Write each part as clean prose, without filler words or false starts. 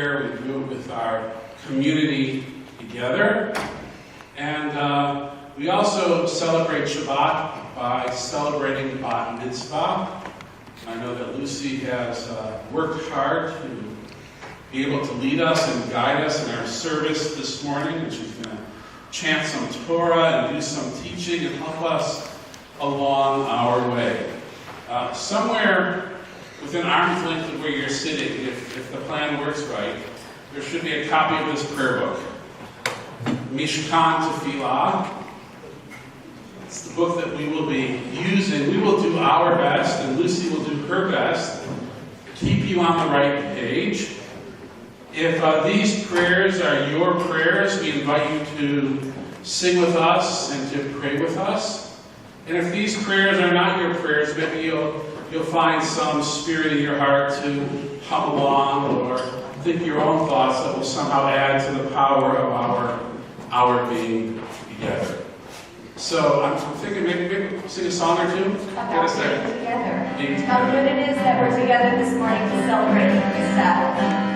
We do it with our community together. And we also celebrate Shabbat by celebrating Bat Mitzvah. I know that Lucy has worked hard to be able to lead us and guide us in our service this morning, and she's going to chant some Torah and do some teaching and help us along our way. Somewhere within arm's length of where you're sitting, if the plan works right, there should be a copy of this prayer book, Mishkan Tefillah. It's the book that we will be using. We will do our best, and Lucy will do her best to keep you on the right page. If these prayers are your prayers, we invite you to sing with us and to pray with us. And if these prayers are not your prayers, maybe you'll find some spirit in your heart to hum along or think your own thoughts that will somehow add to the power of our being together. So I'm thinking maybe sing a song or two. About being together. How good it is that we're together this morning to celebrate this Sabbath.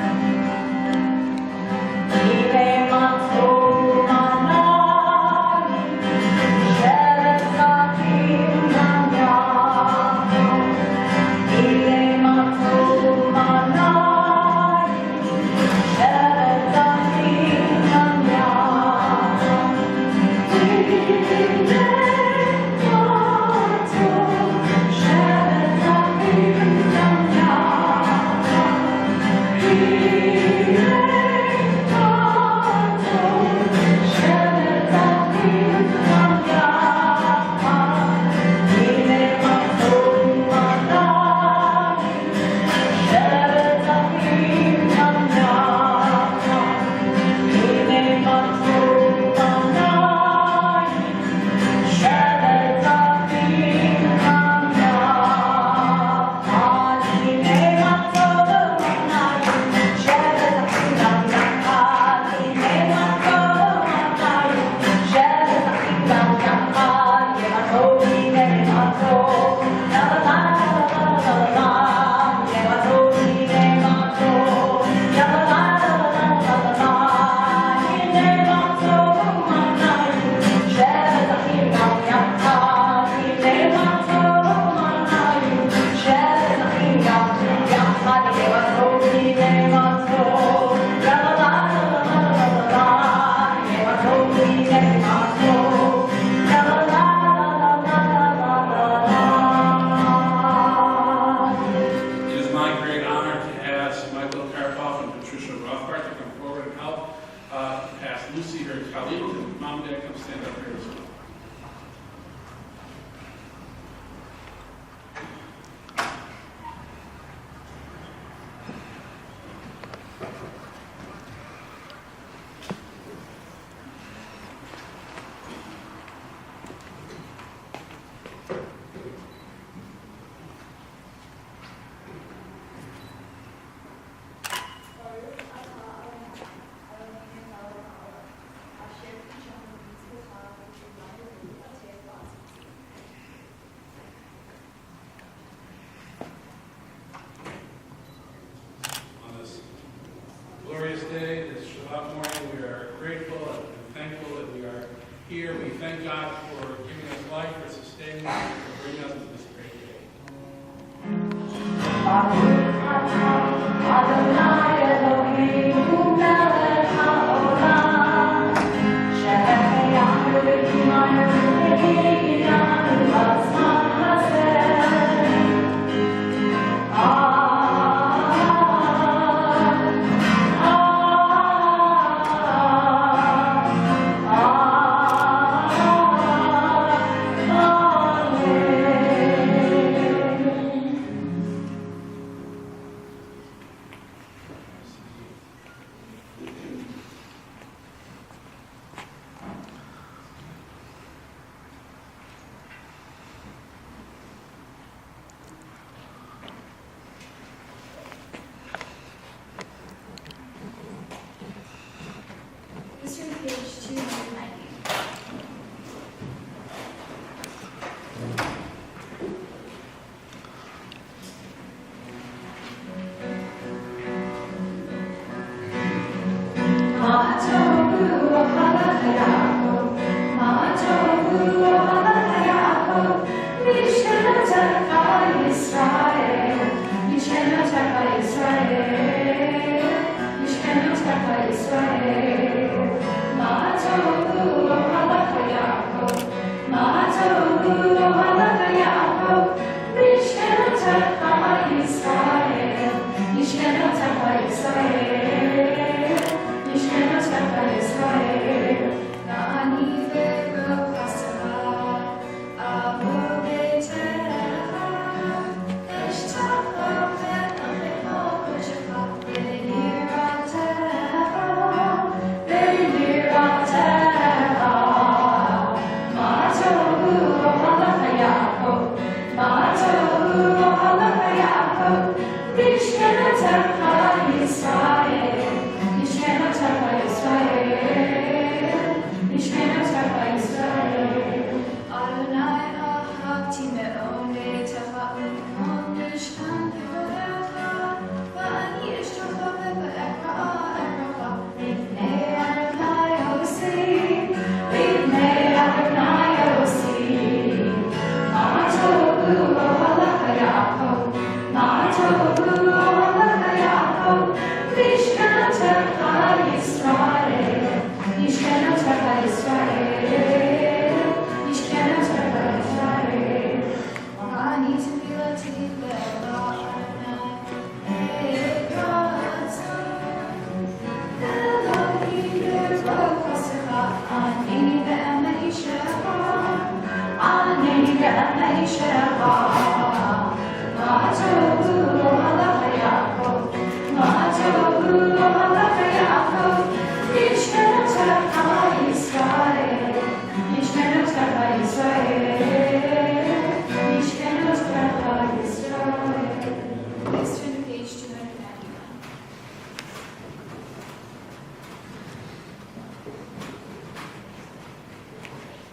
Glorious day, this Shabbat morning, we are grateful and thankful that we are here. We thank God for giving us life, for sustaining us, for bringing us to this great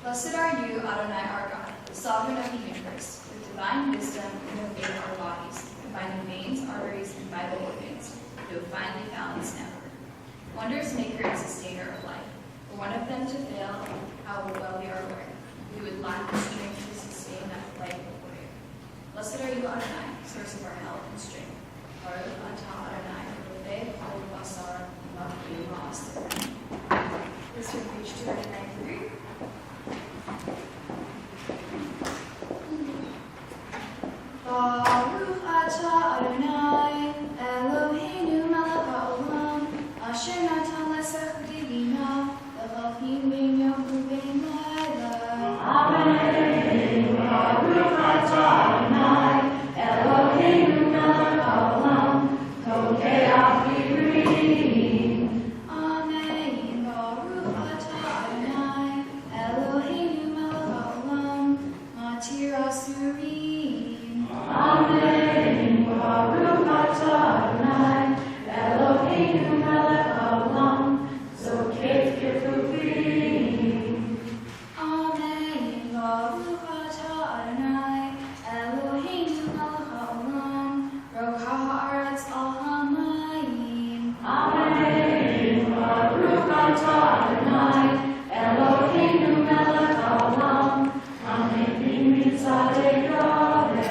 Blessed are you, Adonai our God, sovereign of the universe, with divine wisdom innovate our bodies, combining veins, arteries, and vital organs, into a finely balanced network. Wonders maker and sustainer of life. For one of them to fail, how well we are aware. We would lack the strength to sustain that life before you. Blessed are you, Adonai, source of our health and strength. Baruch atah Adonai, Rodeh kol basar, Malkeinu ha'aser. This is page 293. Baruch atah Adonai, Eloheinu melech haolam, asher natan lesech bina, v'chalchim ben yom u'ben laila. Amen. Baruch atah Adonai, Eloheinu melech haolam, tokeach v'riim. Amen. Baruch atah Adonai, Eloheinu melech haolam, matir asurim. Amen. Baruch atah Adonai, Eloheinu melech haolam, zokech ketuvim. Amen. Baruch atah Adonai, Eloheinu melech haolam, rocha haaretz al hamayim. Amen. Baruch atah Adonai, Eloheinu melech haolam, hamedim mitzadei gaber.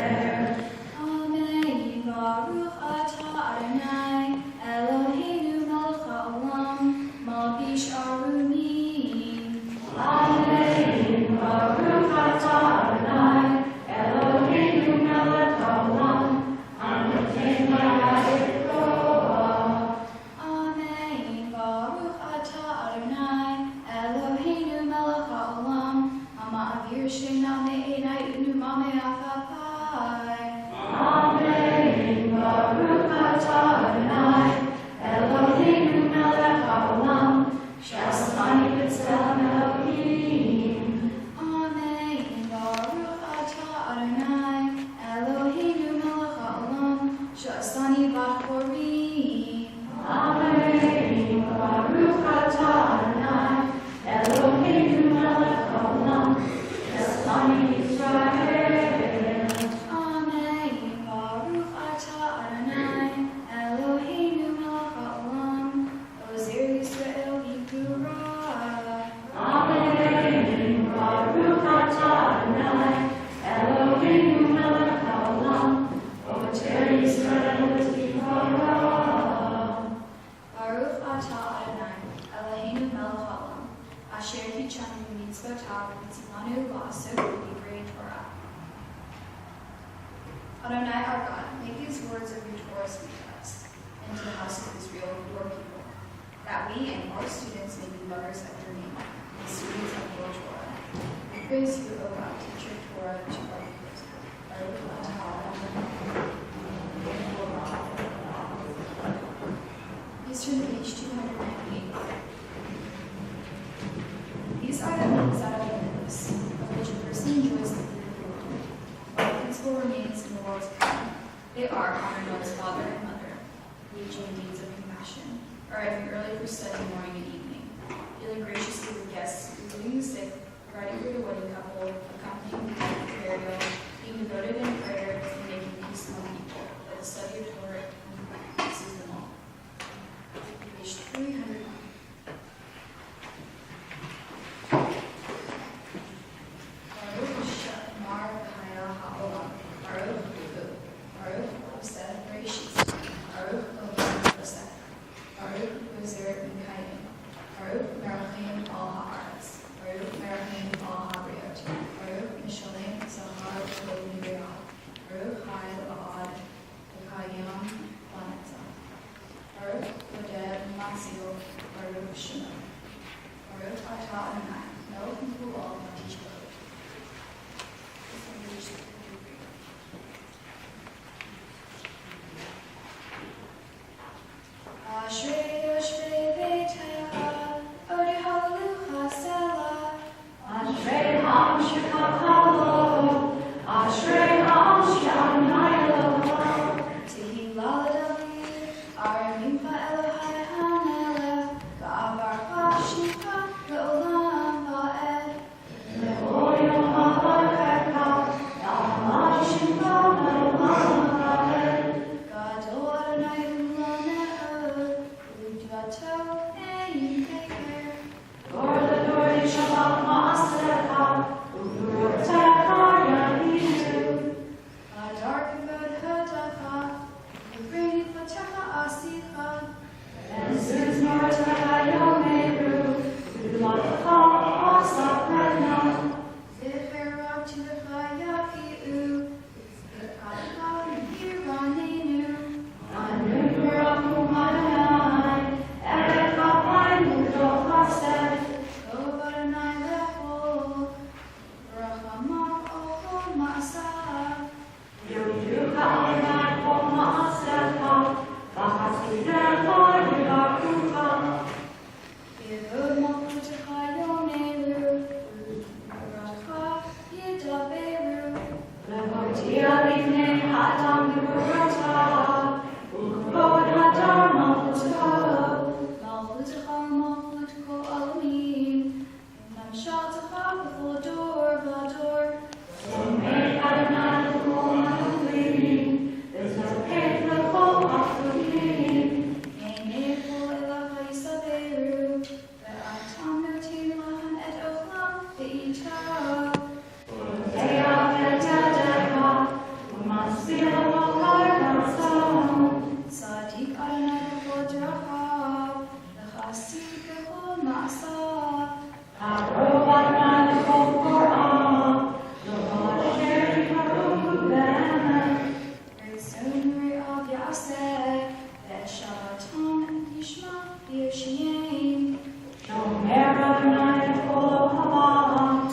Amen. Baruch atah Adonai, Eloheinu melech haolam, malbish arumim. Amen. Baruch atah Adonai, Eloheinu melech haolam, hamedim ma'adet koah. Amen. Baruch atah Adonai, Eloheinu melech haolam, ha'ma'avir she'na me'enai u'numa me'afapai. Amen. Baruch atah Adonai, Eloheinu melech haolam, she'asani b'tzelem Elohim. Amen. Baruch atah Adonai, Eloheinu melech haolam, she'asani b'chorim. Amen. Baruch atah Adonai, Eloheinu melech haolam, she'asani Yisrael. Amen. Baruch atah Adonai, Eloheinu melech haolam, ozer Yisrael yikura. Amen. Baruch atah Adonai, Eloheinu melech haolam, oter Yisrael tzivara. Baruch atah Adonai, Eloheinu melech haolam, asher hichanu mitzvotav v'tzivanu la'asok divrei Torah. Adonai our God, make these words of your Torah speak to us, and to the house of Israel, your people, that we and our students may be lovers of your name, and students of your Torah. We praise you, O God, teach your Torah to our ears. Baruch atah Adonai. Please turn to page 298. These are the names that are within this, of which a person They are honor one's father and mother, engaging in deeds of compassion, arriving early for study morning and evening, dealing graciously with guests, relieving the sick, providing for the wedding couple, accompanying the dead to burial, being devoted in prayer, and making peace among people, that the study of Torah encompasses them all. Page 300. Shomer Adonai kol ha'olam,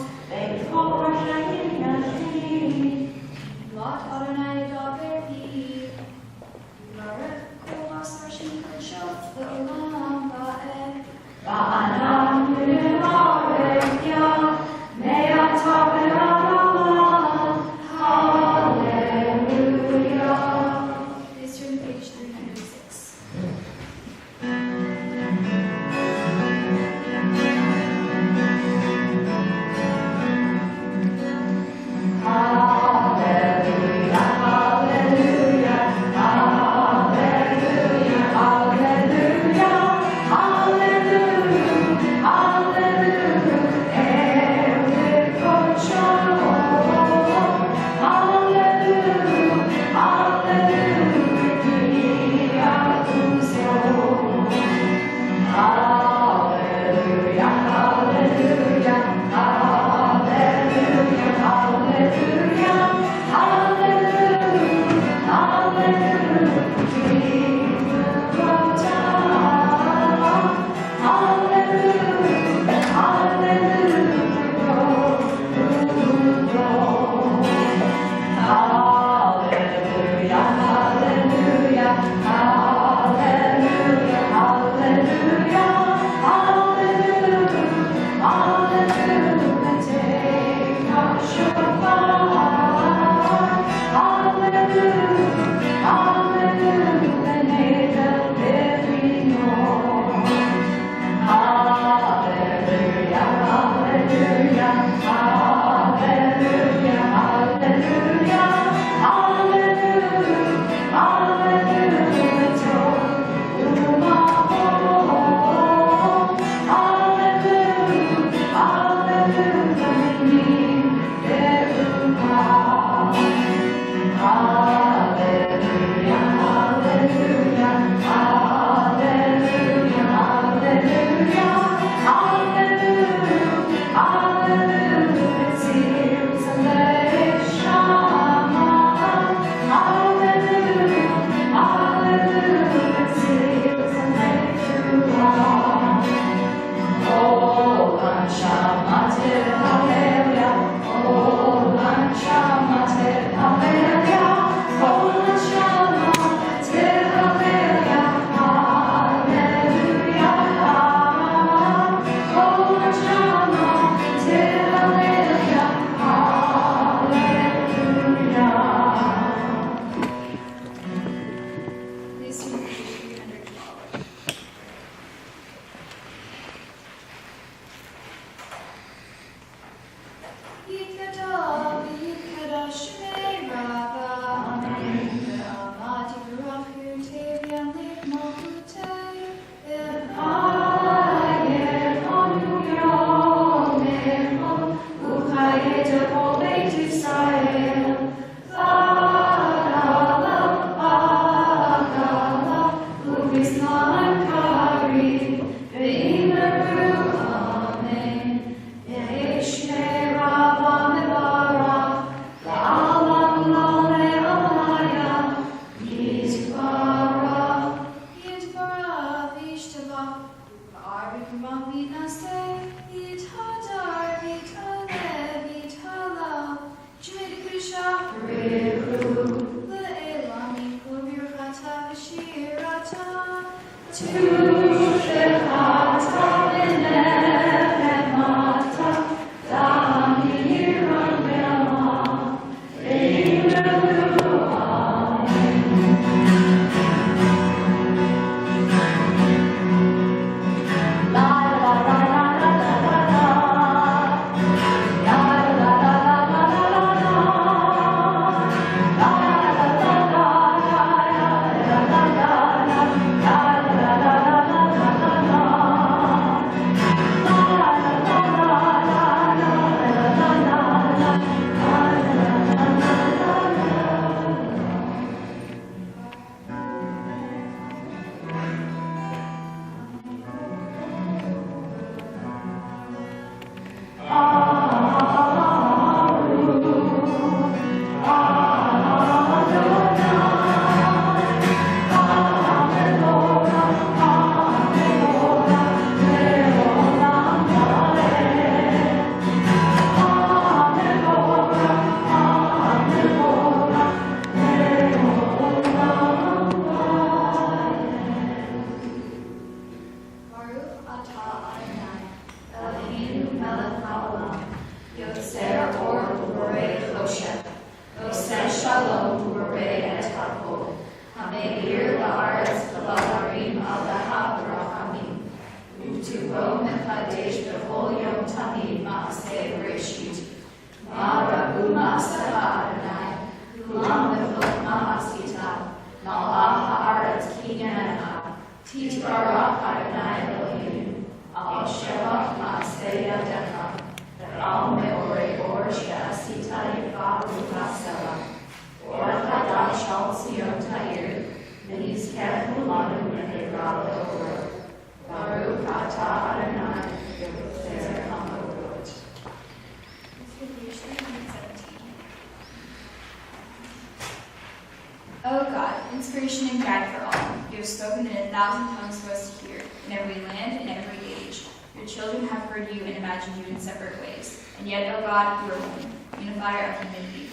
O God, inspiration and guide for all, you have spoken in 1,000 tongues for us to hear, in every land and every age. Your children have heard you and imagined you in separate ways. And yet, O God, you are one, unifier of humanity.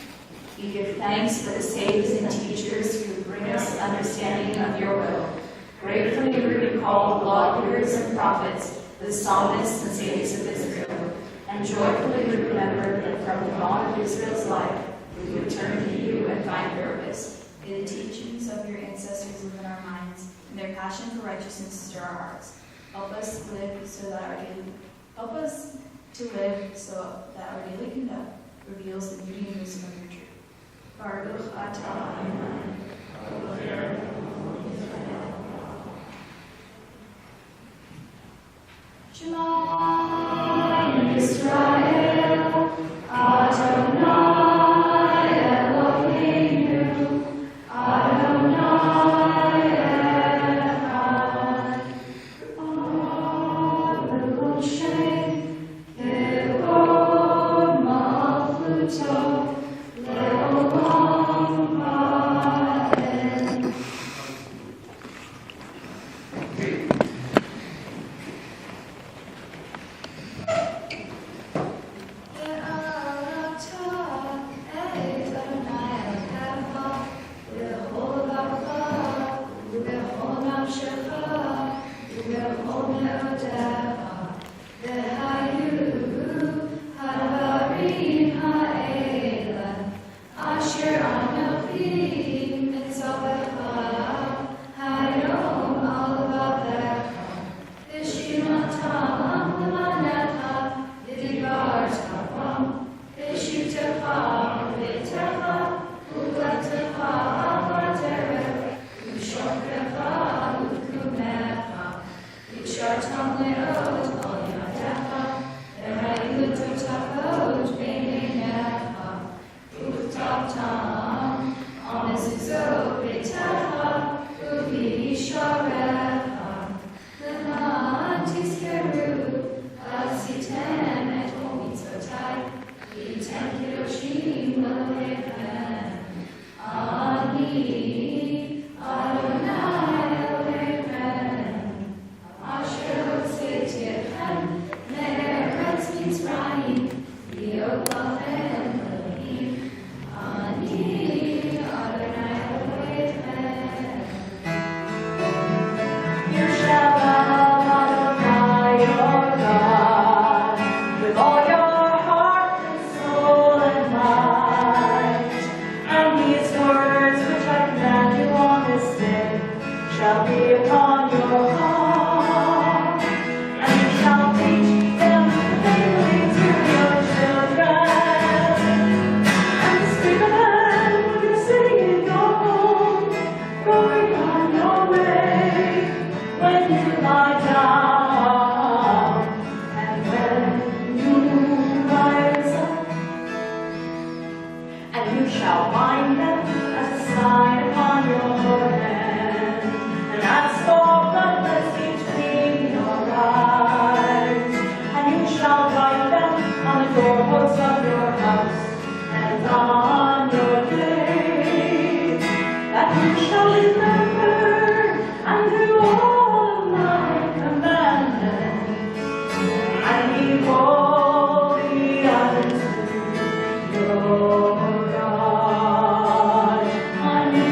We give thanks for the sages and teachers who bring us understanding of your will. Gratefully we recall the lawgivers and prophets, the psalmists and saints of Israel. And joyfully we remember that from the dawn of Israel's life, we would turn to you and find purpose. May the teachings of your ancestors live in our minds, and their passion for righteousness stir our hearts. Help us to live so that our daily conduct reveals the beauty and wisdom of your truth. Baruch atah Adonai. Shema Yisrael. You shall love Adonai your God with all your heart and soul and mind. And these words which I command you on this day shall be upon your heart. And you shall teach them daily to your children. And speak of them when you're sitting in your home, going on your way, when you lie down, and when you rise up. And you shall bind them as a sign upon your hand, and as bloodless between your eyes. And you shall write them on the doorposts of your house and on your gates, that you shall remember and do all my commandments, and be holy unto your God. Ani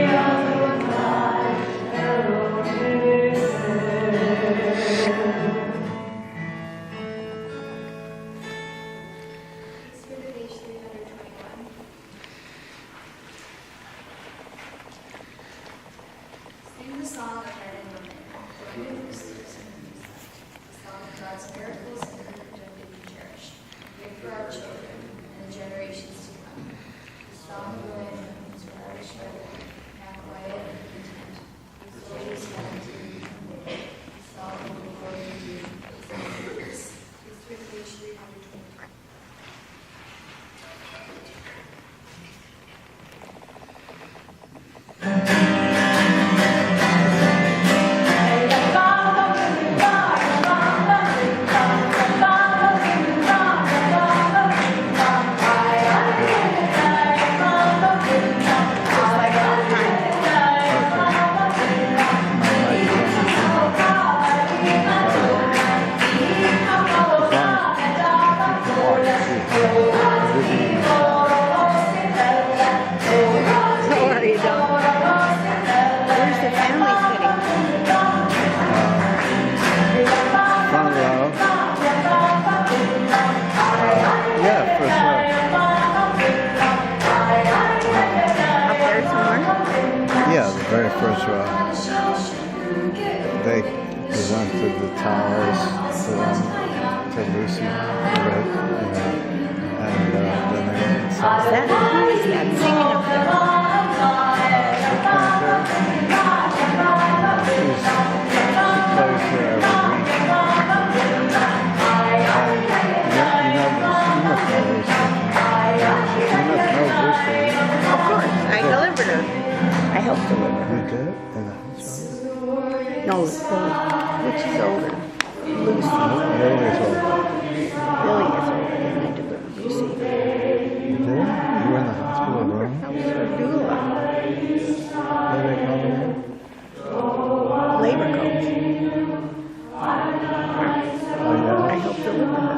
Adonai Elohim. Please go to page 321. Sing the song of men and women, join in roosters and bees. The song of God's miracles and her redemptive we cherish. Give for our children and the generations to come. The song of women whose Or-Rishon, now quiet and content. Whose soldiers stand to be the song of the Lord in you. Please turn to page 322. How are you, Don? Where's the family sitting? Front row. Yeah, first row. Up there somewhere? Yeah, the very first row. They presented the towers to Lucy, Rick, and then they went inside. Who is that singing up there? The cantor, she plays here every week. You must know Lucy. Of course, I delivered her. I helped deliver You her. did? In the hospital? No, which is older? Lucy. Lily's older. Lily is older, and I delivered Lucy. You did? You were in the hospital room? I was her doula. What do they call them? Labor coats. Oh, I yeah. helped deliver her.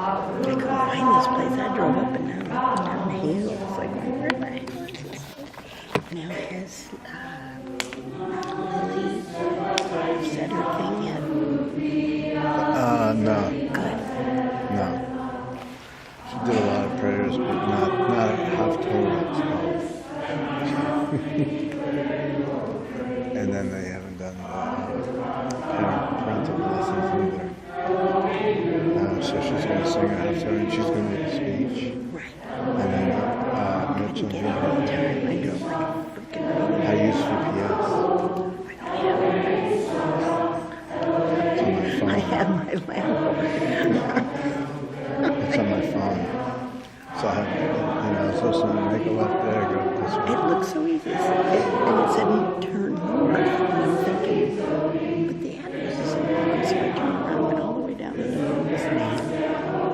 I couldn't find this place. I drove up and down the hill. It's like, where the heck is this? Now has Lily said her thing yet? No. Good. No. She did a lot of prayers, but not at half Torah. And then they haven't done parental lessons either. So she's going to sing after, and she's going to make a speech. Right. And then Mitch and Get all the time. I drove like a freaking I use VPS. I have my landlord. It's on my phone. So I have, so someone make a left there, go this way. It looks so easy. And it said turn north. And I'm thinking, but the address is in wrong. So I turned around and went all the way down to the road.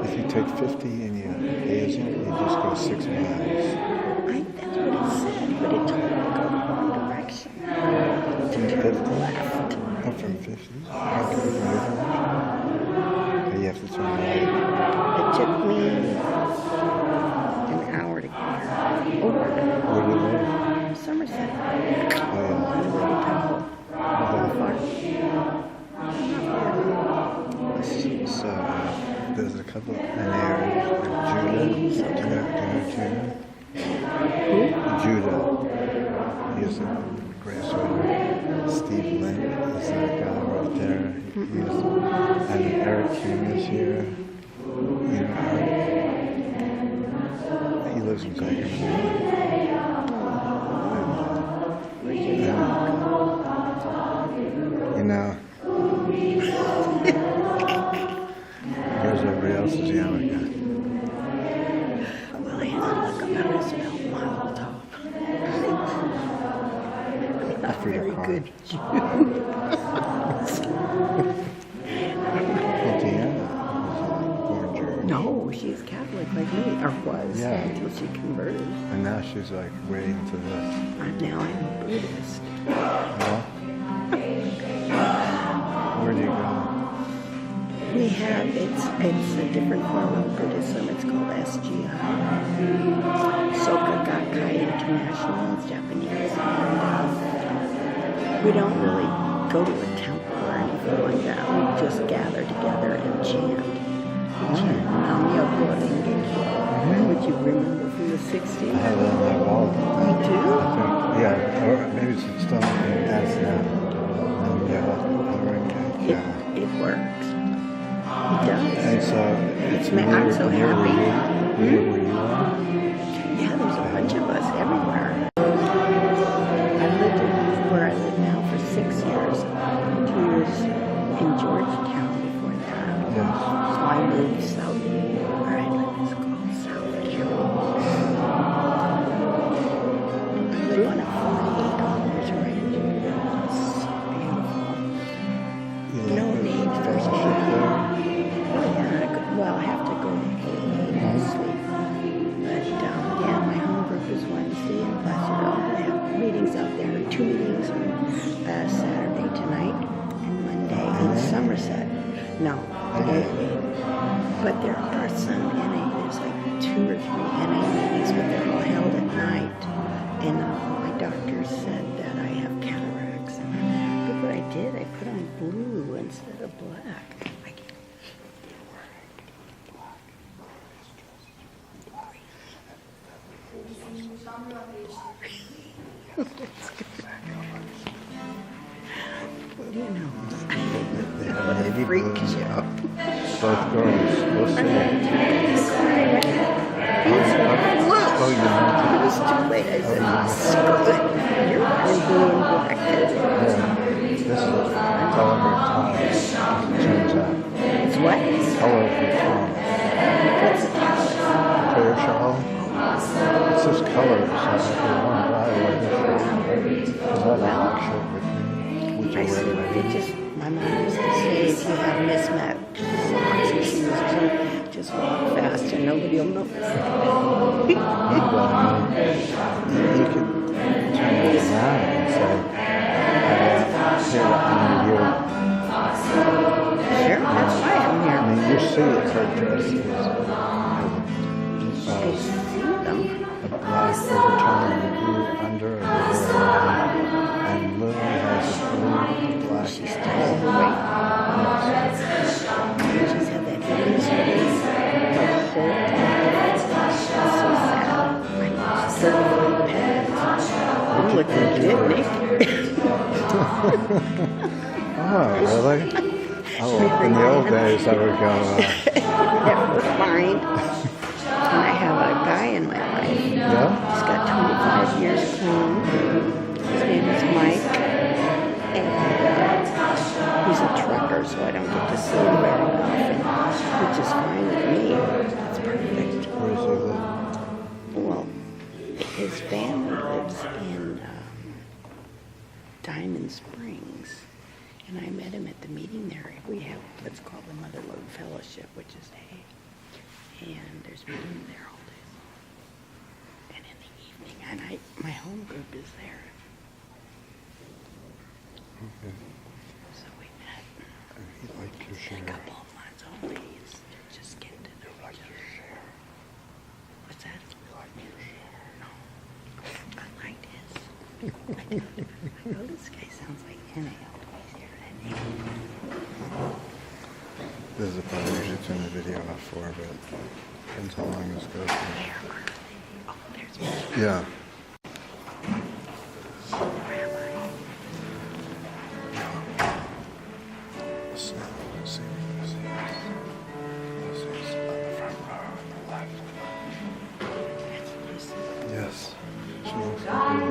If you take 50 and you Hazel, you just go 6 miles. That's what it said, but it told me to go the wrong direction. To turn left. Up from 150? How can you drive? Or you have to turn right? It took me an hour to get here. Over Where do you live? Somerset. Oh, On yeah. the way to Tahoe. There's a couple in there. Judah. Do you know Judah? Who? Judah. He's a grandson. Steve Lynn is that guy right there. And Eric King is here. You know Eric? He lives in Sacramento. You know, here's everybody else's yarmulke. Well, I had to look about it. Smell mild though. Not For your very car. good. Well, Deanna was born Jewish. No, she's Catholic like me, or was Yeah. until she converted. And now she's like way into this. Now I'm Buddhist. Well, where do you go? We have it's a different form of Buddhism. It's called SGI. Soka Gakkai International. It's Japanese. And, we don't really go to a temple or anything like that. We just gather together and chant. We chant Nam-myoho Renge Kyo, which you remember from the 60s. I have it on my wall. You do? I think, yeah, or maybe it's still as now. And yeah, It works. It does. and so it's I'm so near where happy. you are. Yeah, there's a bunch of us everywhere. I lived where I live now for 6 years. 2 years in Georgetown before that. Yes. So I moved south. Where I live is called South Carolina. I live on a 48 acres ranch. It's beautiful. You No like need for fellowship shade. there? Well, I have to go to AA mostly. But yeah, my home group is Wednesday in Placerville. I have meetings out there, 2 meetings on Saturday tonight and Monday in Somerset. No, AA. But there are some NA, there's like 2 or 3 NA meetings, but they're all held at night. And my doctor said that I have cataracts. And look what I did, I put on blue instead of black. I can't. You know, They have a navy freak blue. show. Both girls. We'll see. It Oh, you know. was too late. I said, screw it. You're wearing blue and black. Yeah. This is the color of her tongue. It turns out. It's what? Color of her tongue. What's the color? Prayer shawl. It says colors. So if you want to buy one, is that an action with me? Would you I wear said, it? it just, my mom used to say, if you have mismatched socks and shoes or something, just walk fast and nobody will notice. You could turn it around and say, here, I'm you. Sure, that's why I'm I here. mean, you see it, her dress is I see them. a black overtone and blue under and Lily has a blue black. She's still overweight. She's had that eating disorder the whole time. It's so sad. I'm certified pet. I'm looking good, Nick. Oh, really? Oh, in the old days I would go, Never mind. And I have a guy in my life. yeah? He's got 25 years clean. His name is Mike. And he's a trucker, so I don't get to see him very often, which is fine with me. It's perfect. Where does he live? Well, his family lives in Diamond Springs. And I met him at the meeting there. We have what's called the Motherload Fellowship, which is hay. And there's meeting there all day long. And in the evening, and my home group is there. Okay. So we a couple of months only. It's just getting to know each other. What's that? No. I like his. I go, this guy sounds like NAL. This is the part I usually turn the video off for, but depends how long this goes for. Oh, there's Mitzvah. Yeah. Let's see what this is. This is on the front row on the left. That's Lucy. Yes. She looks like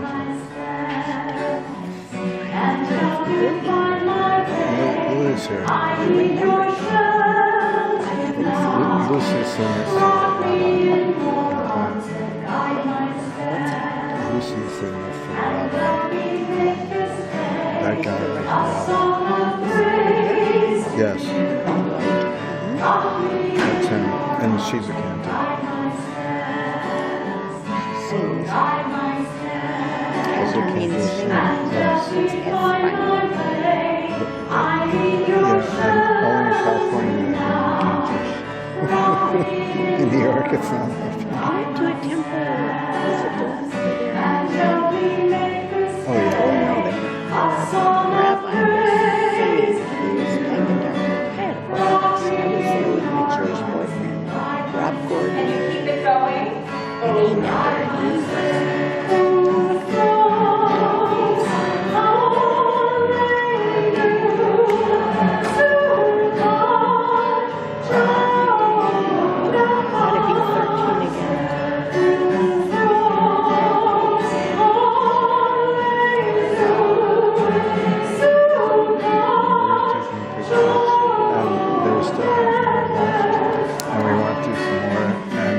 Lily's here. Lucy's singing this Lucy's singing this for Rabbi. That guy right there. Yes. That's him. And she's a cantor. Sings. Also Means cantor. sing. Yes. It's funny. Yeah, and only in California they have cantors. In New York it's not I went to a temple. Was it the one over there? Oh yeah. Oh no, the rabbi was singing. He was like a dark. I had a boss. I was there with my Jewish boyfriend, Rob Gordon, Keep it going. and he never, gotta be 13 again. Taking pictures, and there was still half an hour left, and we went through some more, and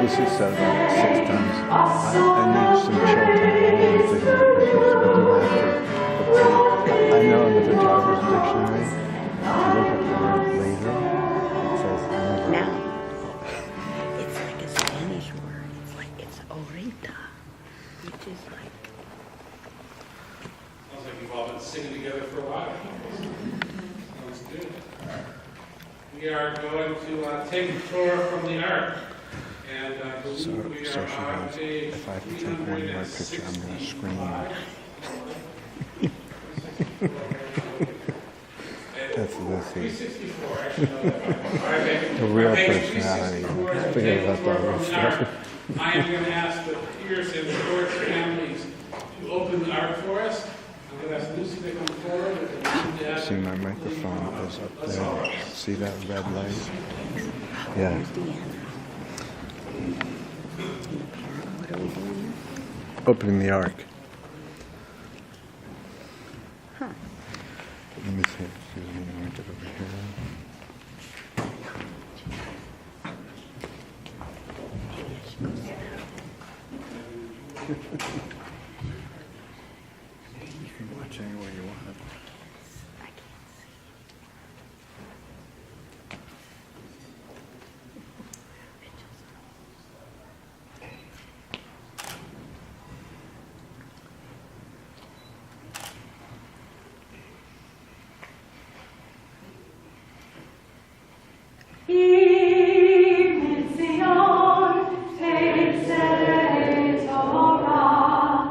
Lucy said like 6 times, I need some chill time, I want to take more pictures, but do I have to put I know in the photographer's dictionary, if you look at the word later, it says never. Now, it's like a Spanish word. It's like, it's ahorita, which is like, Sounds like you've all been singing together for a while. Sounds good. We are going to take a tour from the Ark. And I believe we So are she on goes, page if I have to take one more picture, I'm going to scream. 365. That's Lucy. 364, actually, no, that The real personality. Forget about the other stuff. I am going to ask the Pierce and George families to open the Ark for us. I'm going to ask Lucy to come forward with the See, my microphone is up there. See that red light? Yeah. there's the end. What are we doing Opening the Ark. now? Huh. Let me see. Excuse me. Let me get over here. Maybe I should go sit down. You can watch anywhere you want. I can't see. Zion, take Torah.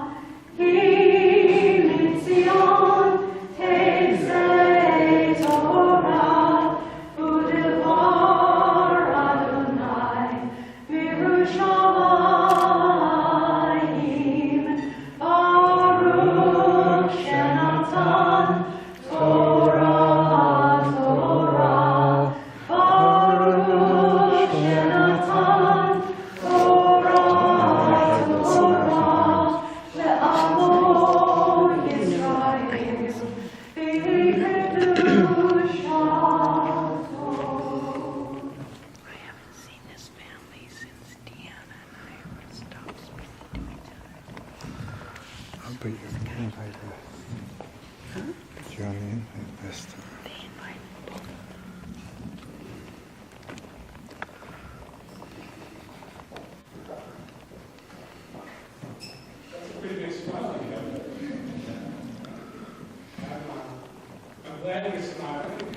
glad you're smiling.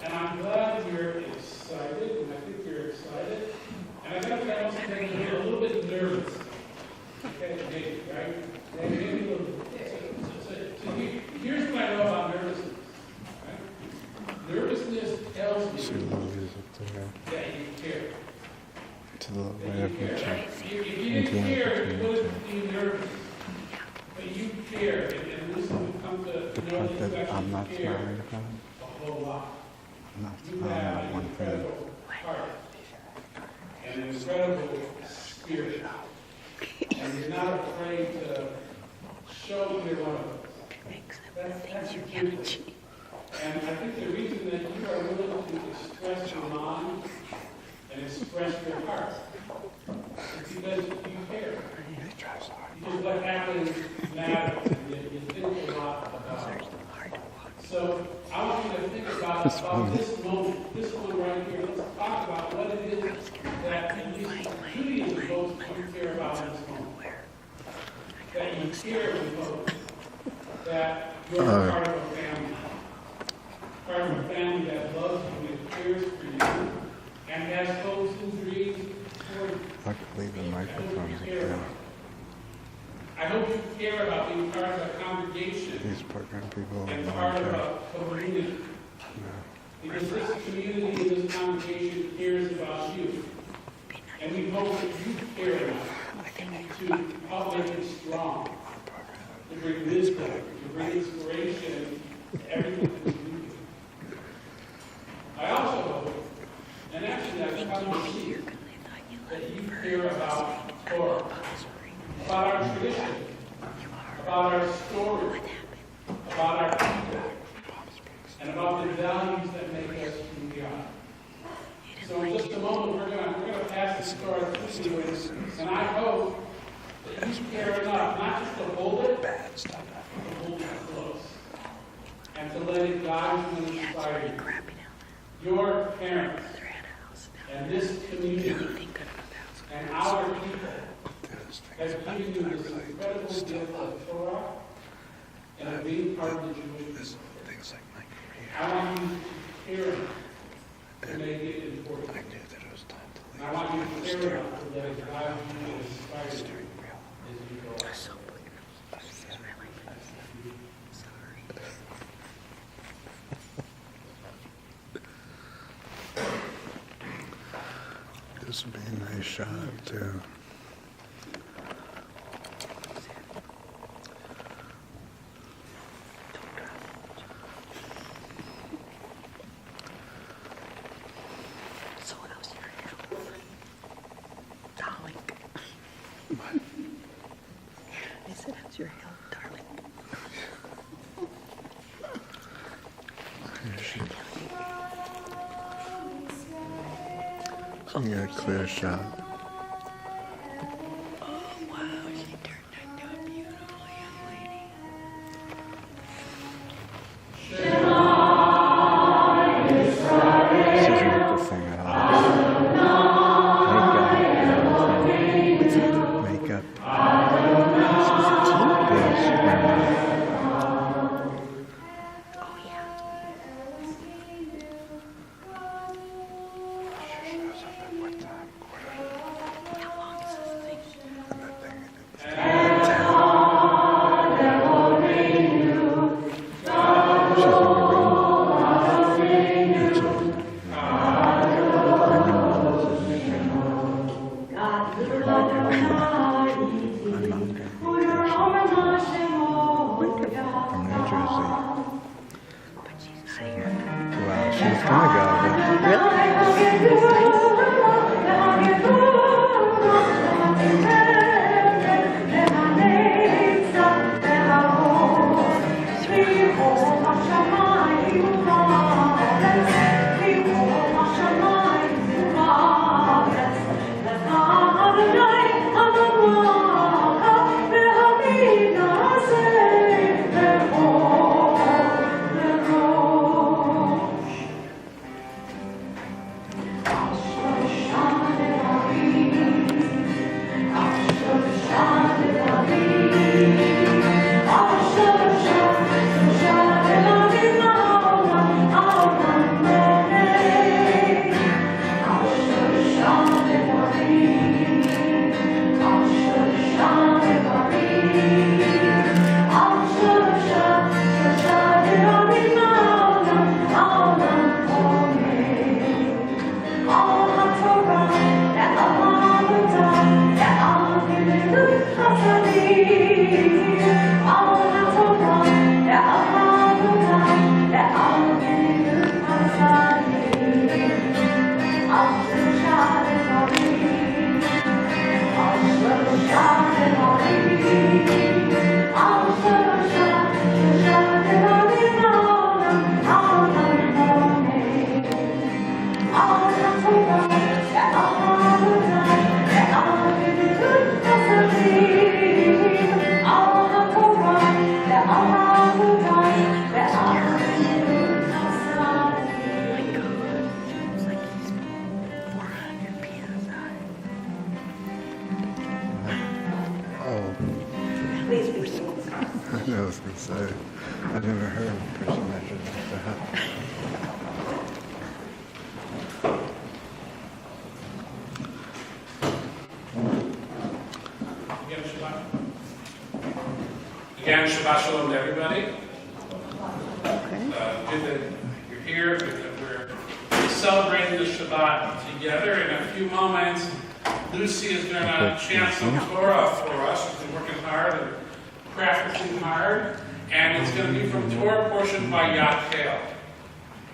And I'm glad you're excited, and I think you're excited. And I think I also think you're a little bit nervous. Okay, maybe, right? Maybe a little bit. So here's what I know about nervousness. Right? Nervousness tells See me Lily's up there. that you care. To the right That of you me, care. too. If you didn't care, you wouldn't be nervous. But you care, and this will come to The know part that you that I'm not actually care smiling about, a whole lot. I'm not You smiling have at an one thing. incredible heart and an incredible spirit. And you're not afraid to show you're one of us. That's your beauty. And I think the reason that you are willing to express your mind and express your heart is because you care. Because what happens matters. You think a lot about it. So I want you to think about this moment, this one right here. Let's talk about what it is that at least Judaism both you care about in this moment. That you care with both. That you're part of a family. Part of a family that loves you and cares for you and has hopes and dreams for you. I could leave the microphone up there. I hope you care about being part of a congregation These program people and don't part of care. a community. Because this community and this congregation cares about you. And we hope that you care enough to help make it strong, to bring wisdom, to bring inspiration to everything that we do. I also hope, and actually I've come to see, that you care about Torah, about our tradition, about our story, about our people, and about the values that make us who we are. So in just a moment, we're gonna pass the story to you, and I hope that you care enough, not just to hold it, but to hold it close, and to let it guide you and inspire you. Your parents, and this community, and our people, has given you this incredible gift of Torah and of being part of the Jewish people. I want you to care enough to make it important. And I want you to care enough to let it guide you and inspire you as you go on. This would be a nice shot, too. So how's your health? Darling. What? I said, how's your health, darling? So you get a clear shot. Oh, wow, she turned into a beautiful young lady. This isn't the thing at all. Makeup. Oh, yeah. She shows up at what time? How long is this thing? And that thing. She's in the room. It's over. From New Jersey. But she's not here. Well, she's gonna go, but Again, Shabbat Shalom to everybody. Okay. Good that you're here, good that we're celebrating the Shabbat together. In a few moments, Lucy is going to chant some Torah for us. She's been working hard and practicing hard. And it's going to be from Torah portion by Yakel.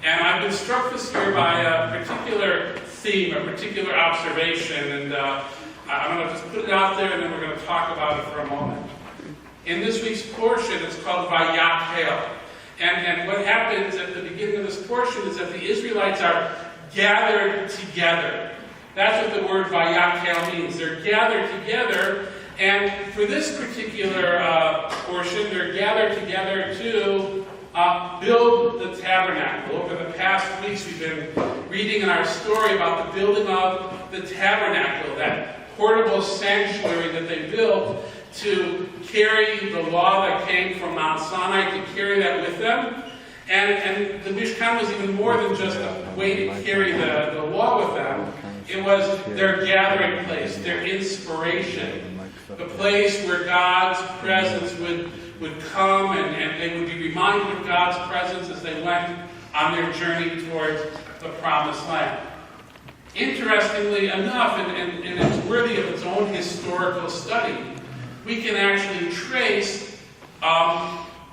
And I've been struck this year by a particular theme, a particular observation. And I'm going to just put it out there, and then we're going to talk about it for a moment. In this week's portion, it's called Vayakel. And what happens at the beginning of this portion is that the Israelites are gathered together. That's what the word Vayakel means. They're gathered together, and for this particular portion, they're gathered together to build the tabernacle. Over the past weeks, we've been reading in our story about the building of the tabernacle, that portable sanctuary that they built to carry the law that came from Mount Sinai, to carry that with them. And the Mishkan was even more than just a way to carry the law with them. It was their gathering place, their inspiration, the place where God's presence would come, and they would be reminded of God's presence as they went on their journey towards the Promised Land. Interestingly enough, and it's worthy of its own historical study, we can actually trace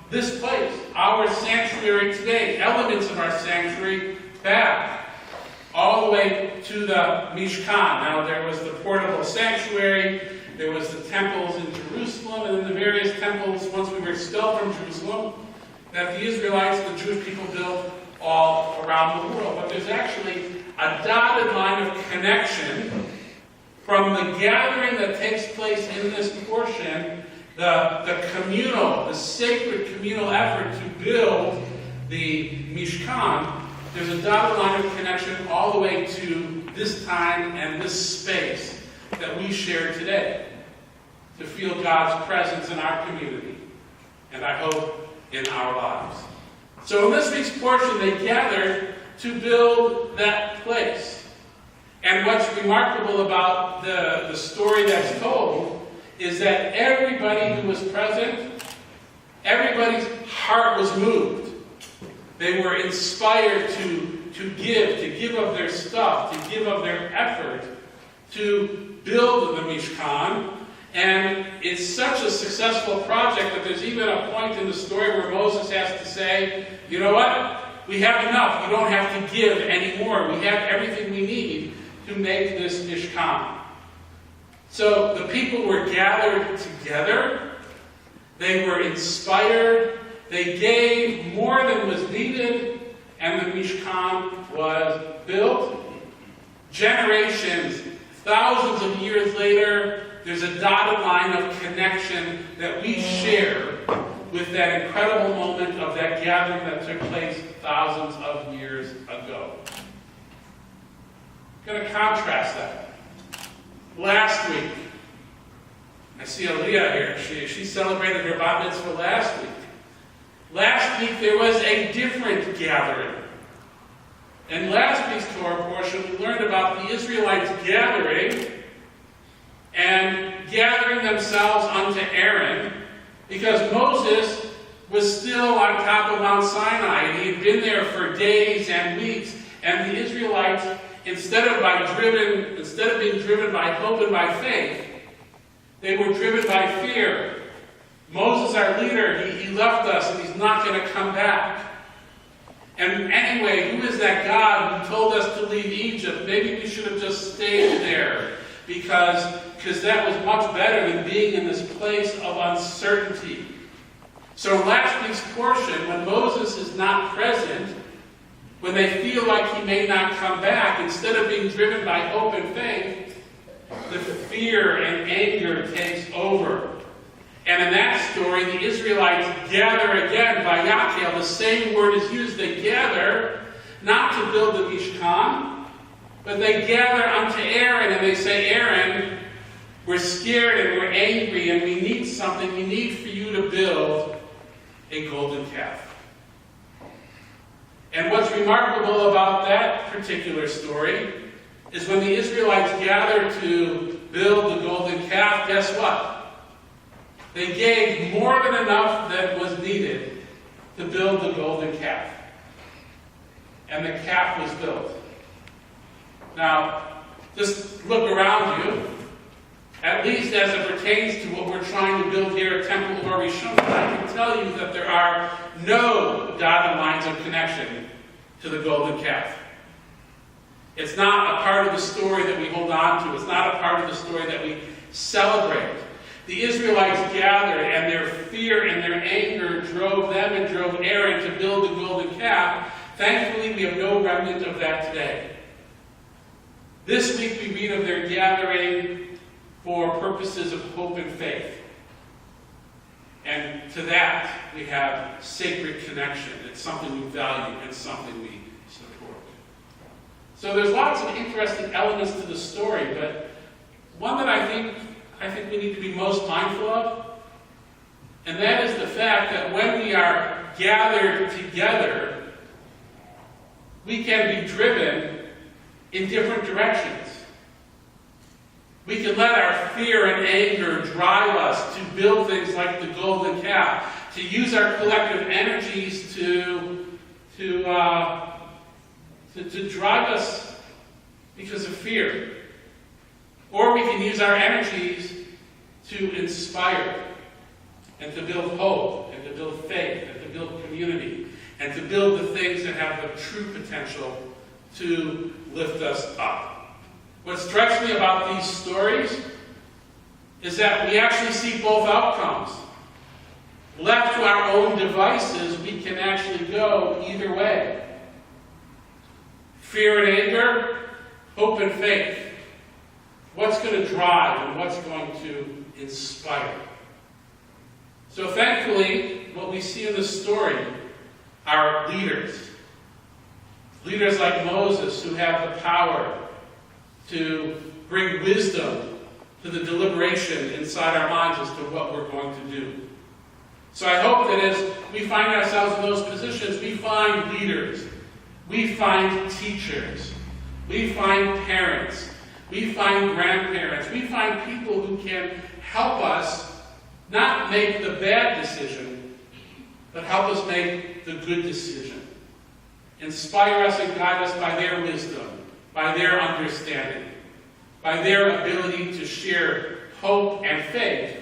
this place, our sanctuary today, elements of our sanctuary, back all the way to the Mishkan. Now, there was the portable sanctuary, there was the temples in Jerusalem, and then the various temples, once we were expelled from Jerusalem, that the Israelites, the Jewish people, built all around the world. But there's actually a dotted line of connection from the gathering that takes place in this portion, the communal, the sacred communal effort to build the Mishkan. There's a dotted line of connection all the way to this time and this space that we share today, to feel God's presence in our community, and I hope in our lives. So in this week's portion, they gathered to build that place. And what's remarkable about the story that's told is that everybody who was present, everybody's heart was moved. They were inspired to give of their stuff, to give of their effort, to build the Mishkan. And it's such a successful project that there's even a point in the story where Moses has to say, you know what? We have enough. We don't have to give anymore. We have everything we need to make this Mishkan. So the people were gathered together. They were inspired. They gave more than was needed, and the Mishkan was built. Generations, thousands of years later, there's a dotted line of connection that we share with that incredible moment of that gathering that took place thousands of years ago. I'm going to contrast that. Last week, I see Aaliyah here. She celebrated her bat mitzvah last week. Last week there was a different gathering. In last week's Torah portion, we learned about the Israelites gathering themselves unto Aaron, because Moses was still on top of Mount Sinai, and he had been there for days and weeks, and the Israelites, instead of being driven by hope and by faith, they were driven by fear. Moses, our leader, he left us, and he's not going to come back. And anyway, who is that God who told us to leave Egypt? Maybe we should have just stayed there, because that was much better than being in this place of uncertainty. So in last week's portion, when Moses is not present, when they feel like he may not come back, instead of being driven by hope and faith, the fear and anger takes over. And in that story, the Israelites gather again by Yakel. The same word is used. They gather not to build the Mishkan, but they gather unto Aaron, and they say, Aaron, we're scared and we're angry, and we need something. We need for you to build a golden calf. And what's remarkable about that particular story is when the Israelites gather to build the golden calf, guess what? They gave more than enough that was needed to build the golden calf. And the calf was built. Now, just look around you, at least as it pertains to what we're trying to build here at Temple of Or-Rishon. I can tell you that there are no dotted lines of connection to the golden calf. It's not a part of the story that we hold on to. It's not a part of the story that we celebrate. The Israelites gathered, and their fear and their anger drove them and drove Aaron to build the golden calf. Thankfully, we have no remnant of that today. This week we read of their gathering for purposes of hope and faith. And to that, we have sacred connection. It's something we value. It's something we support. So there's lots of interesting elements to the story, but one that I think we need to be most mindful of, and that is the fact that when we are gathered together, we can be driven in different directions. We can let our fear and anger drive us to build things like the golden calf, to use our collective energies to drive us because of fear. Or we can use our energies to inspire and to build hope and to build faith and to build community and to build the things that have the true potential to lift us up. What strikes me about these stories is that we actually see both outcomes. Left to our own devices, we can actually go either way. Fear and anger, hope and faith. What's going to drive and what's going to inspire? So thankfully, what we see in this story are leaders. Leaders like Moses who have the power to bring wisdom to the deliberation inside our minds as to what we're going to do. So I hope that as we find ourselves in those positions, we find leaders, we find teachers, we find parents, we find grandparents, we find people who can help us not make the bad decision, but help us make the good decision. Inspire us and guide us by their wisdom, by their understanding, by their ability to share hope and faith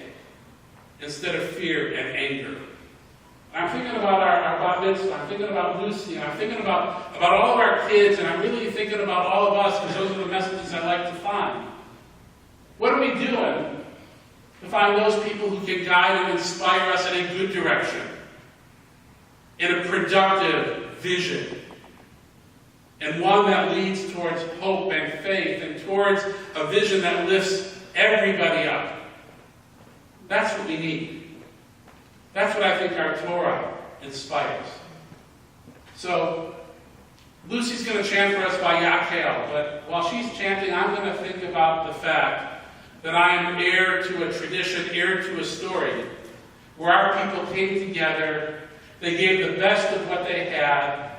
instead of fear and anger. I'm thinking about our bat mitzvah, I'm thinking about Lucy, and I'm thinking about all of our kids, and I'm really thinking about all of us, because those are the messages I like to find. What are we doing to find those people who can guide and inspire us in a good direction, in a productive vision, and one that leads towards hope and faith, and towards a vision that lifts everybody up? That's what we need. That's what I think our Torah inspires. So, Lucy's going to chant for us by Yakel, but while she's chanting, I'm going to think about the fact that I am heir to a tradition, heir to a story, where our people came together, they gave the best of what they had,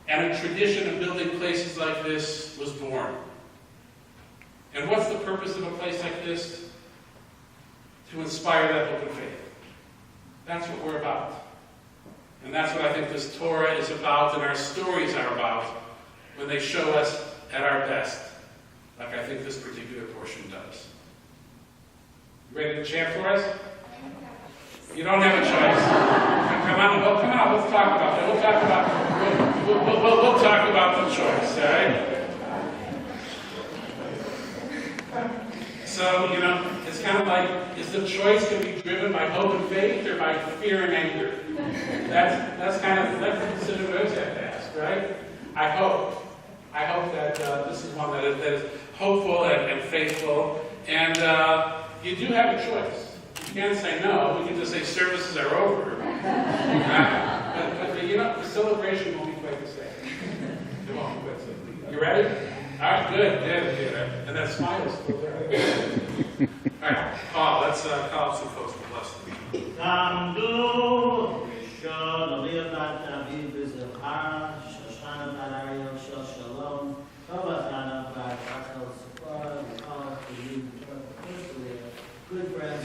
and a tradition of building places like this was born. And what's the purpose of a place like this? To inspire that hope and faith. That's what we're about. And that's what I think this Torah is about and our stories are about when they show us at our best, like I think this particular portion does. You ready to chant for us? You don't have a choice. Come on, let's talk about that. We'll talk about the choice, all right? So, it's kind of like, is the choice going to be driven by hope and faith or by fear and anger? That's the decision we always have to ask, right? I hope that this is one that is hopeful and faithful, and you do have a choice. You can't say no. We can just say services are over. But the celebration won't be quite the same. It won't be quite the same. You ready? All right, good. And that smile is still there. All right, Paul, let's call up some folks to bless them. Good friends,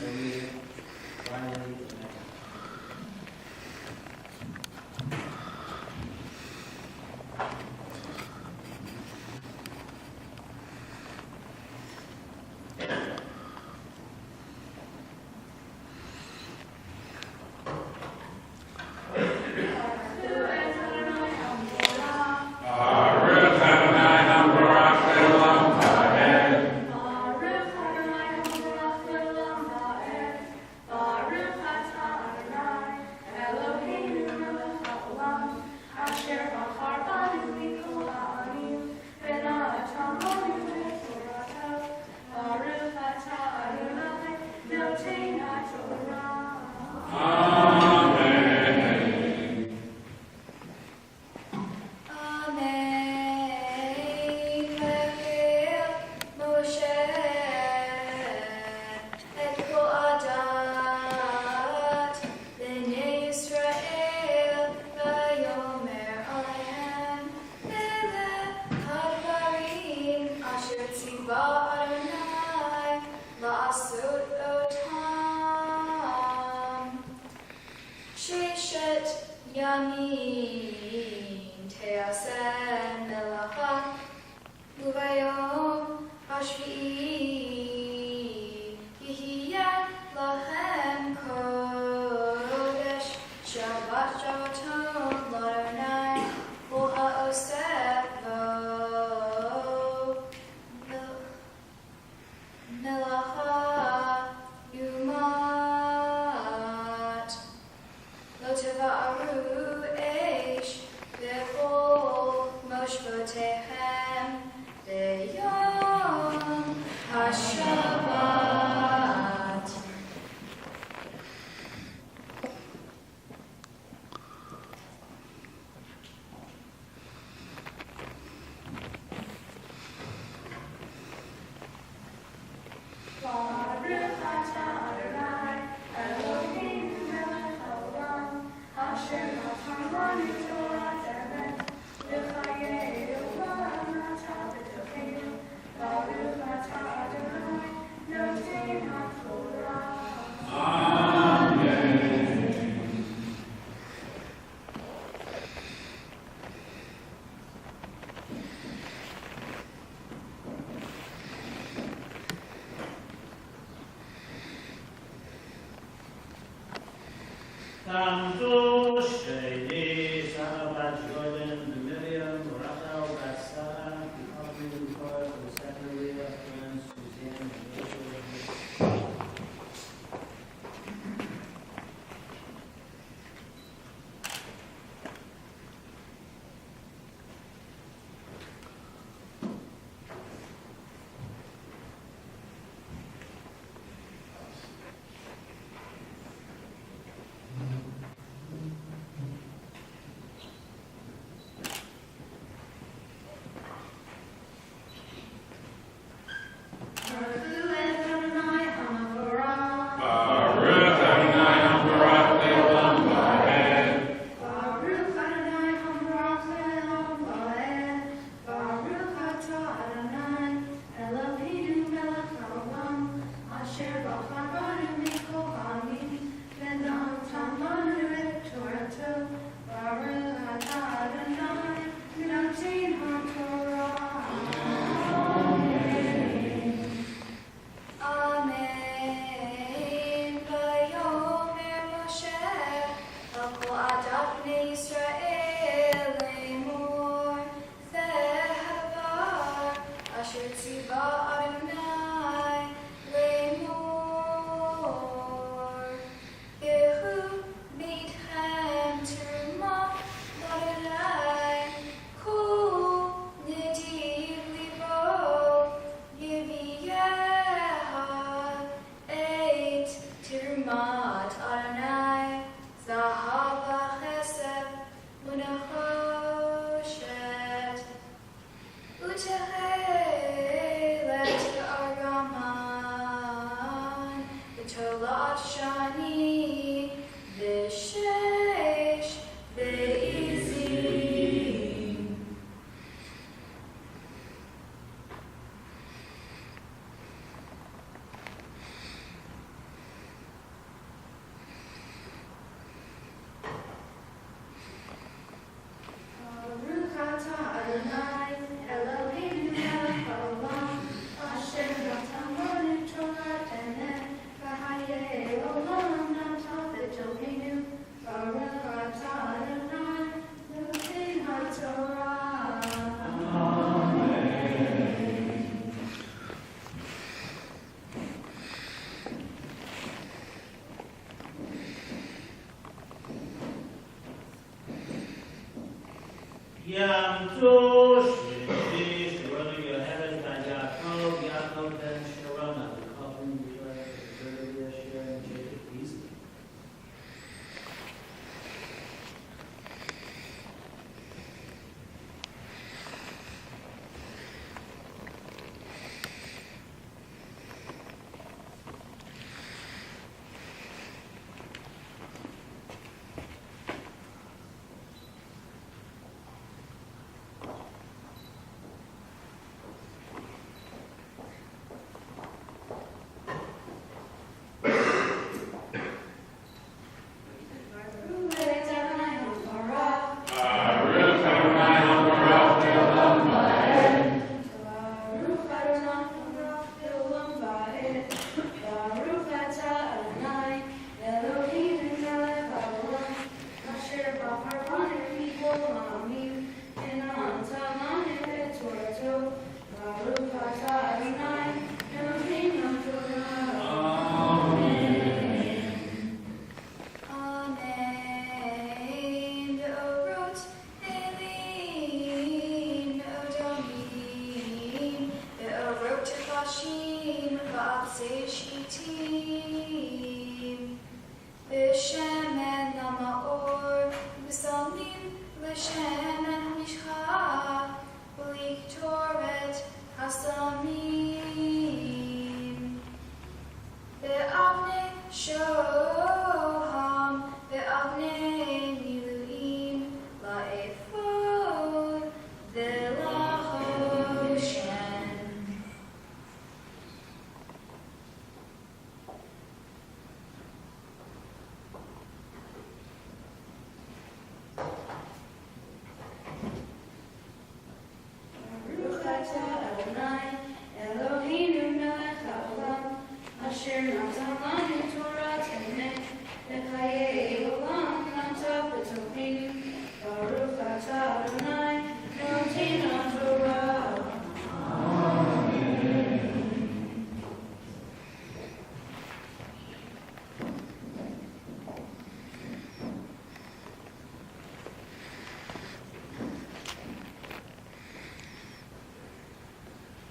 Yam Tov, Shlish, running your heavens by Yaakov, Yaakov ben Sharona, the covenant between Yeshua and Jacob, peace.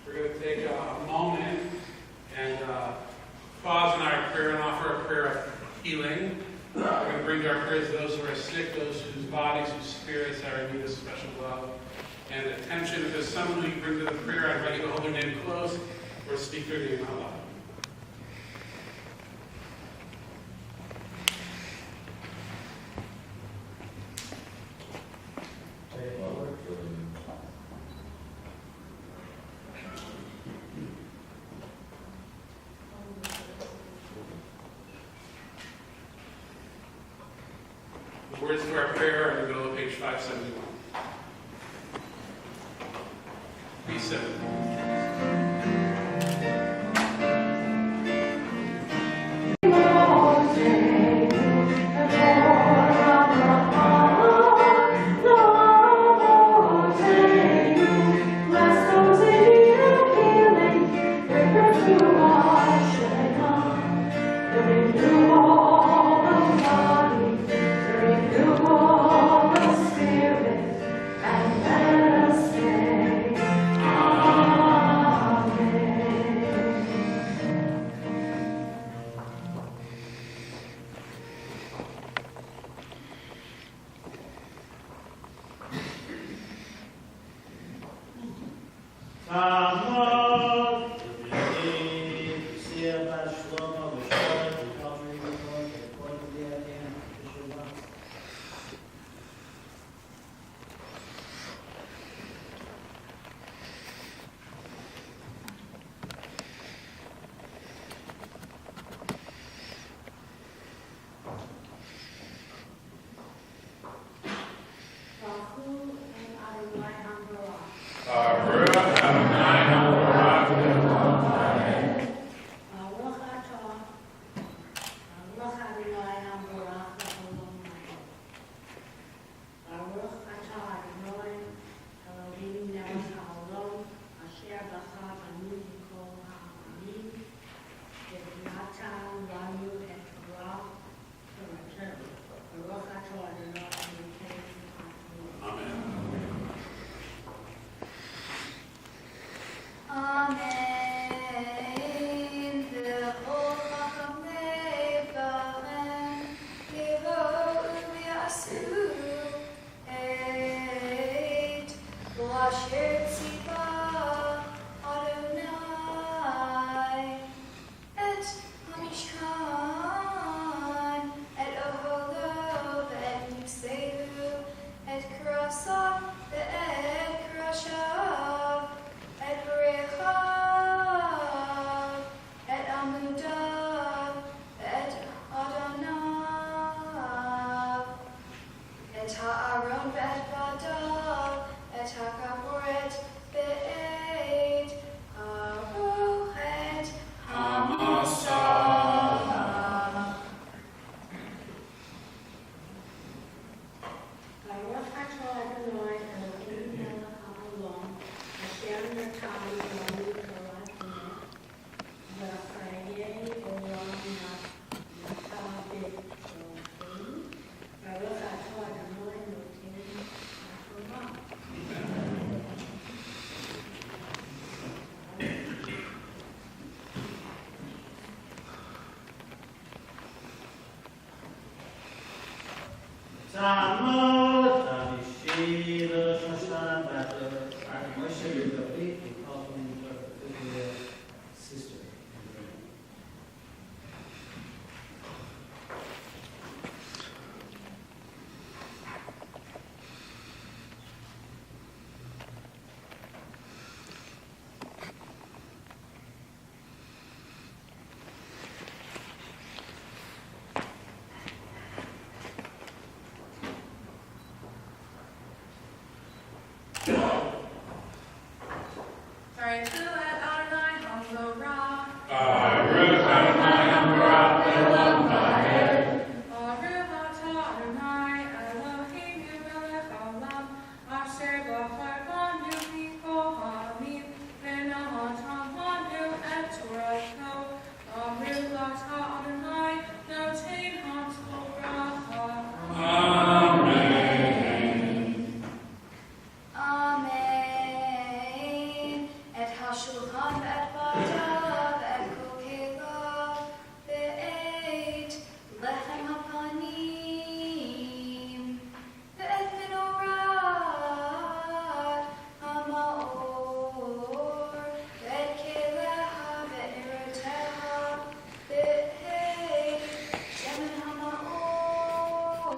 We're going to take a moment and pause in our prayer and offer a prayer of healing. We're going to bring to our prayers those who are sick, those whose bodies, whose spirits are in need of special love and attention. If there's someone who you bring to the prayer, I invite you to hold their name close or speak their name out loud. The words to our prayer are in the middle of page 571. B7. Baruch Adonai Asher Tzipah Adonai et Hamishkan et Oholo et Yiseu et Karasav et Karashav et Rechav et Amudav et Adonav et Haaron et Badav et Hakaporet Be'et Harochet Hamasah. Baruch atah Adonai Eloheinu melech haolam, asher natan לנו תורת אמת, וחיי עולם נטע בדרכינו. Baruch atah Adonai נותן התורה. Tzamot Hamishi Rosh Hashanah B'Ater Moshe Rabbeinu, he called him your sister. Baruch Hu Adonai Hamorah. Baruch Adonai Hamorah Le'olam Va'ed. Baruch atah Adonai Eloheinu melech haolam, asher bachar banu mikol ha'amim, v'natan banu et torato. Baruch atah Adonai noten haTorah. Amen. Amen. Et Hashulchan et Badav et Kol Kelav Be'et Lechem HaPanim Be'et Menorat HaMaor Be'et Keleha Be'eroteha Be'et Shemen HaMaor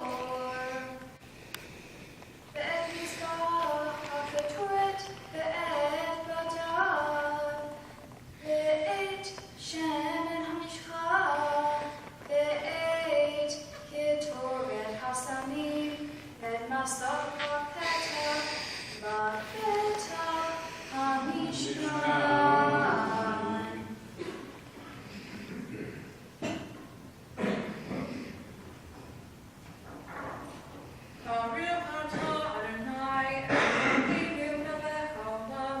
Be'et Mizpah HaKetoret Be'et Badav Be'et Shemen HaMishcha Be'et Ketoret HaSamim Be'et Masach HaPetah Ba'Petah HaMishkan. Baruch atah Adonai Eloheinu melech haolam,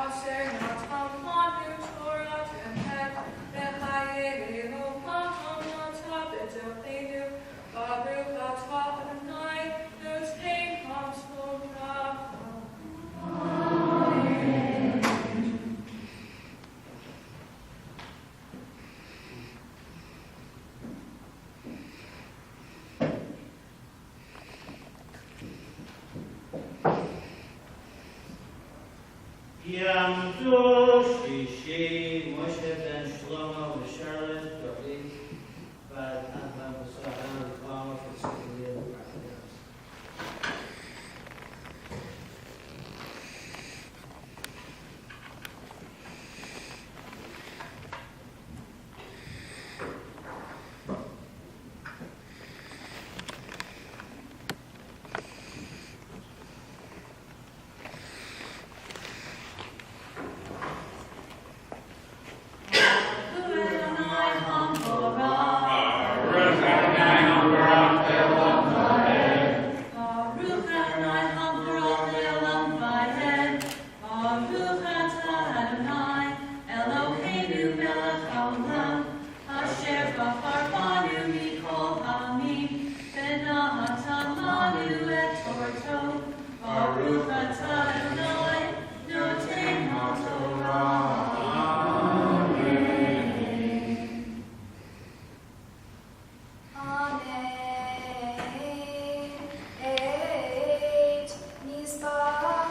asher natan lanu Torat emet, v'chayei olam nata b'dorenu. Baruch atah Adonai noten haTorah. Yamdu Shlishi Moshe ben Shlomo v'Charlotte Dorli v'Adam v'Sahar v'Klam v'Tzidiyah v'Pratikas. Amen. Et Mitzvah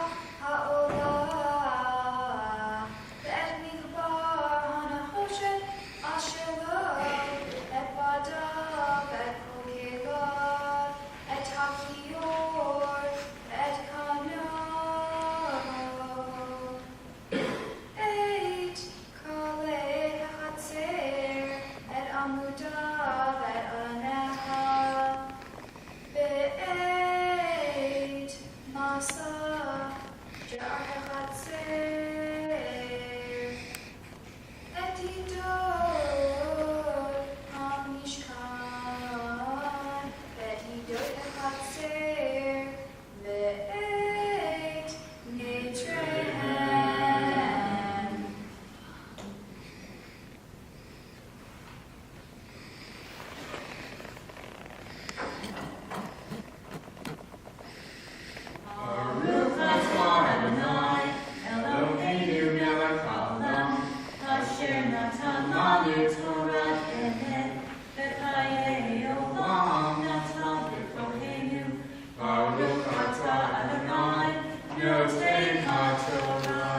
noten haTorah.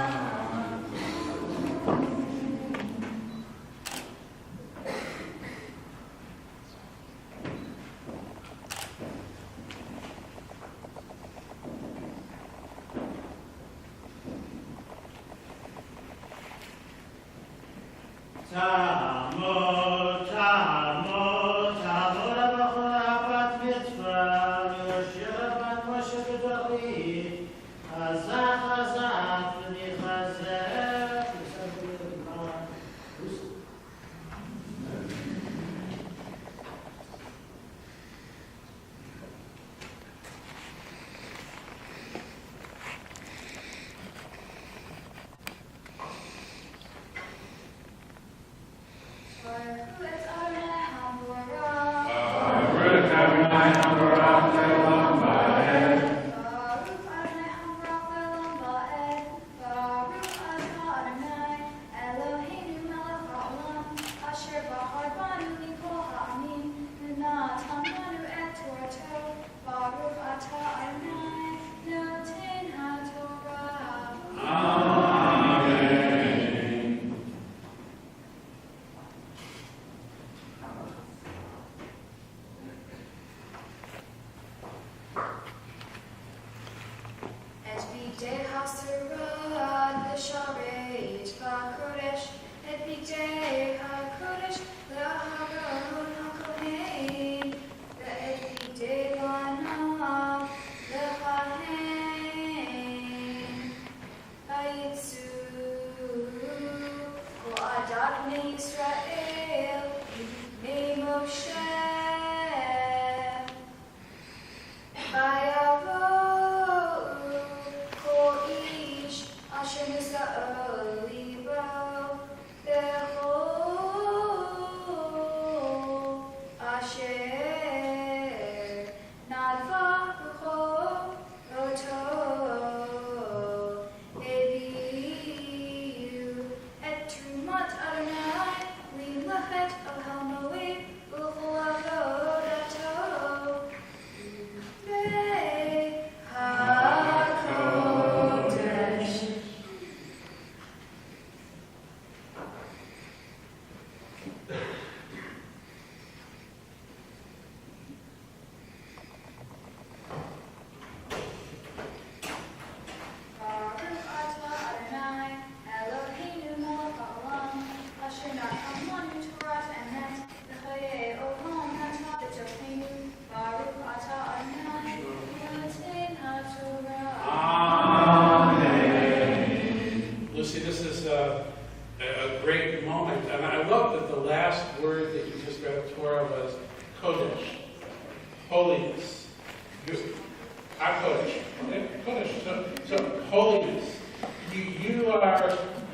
Tamod, Tamod, Tamod, Abat Mitzvah, Yoshua Bat Moshe Gedolim, Chazak, Chazak, V'nichazek.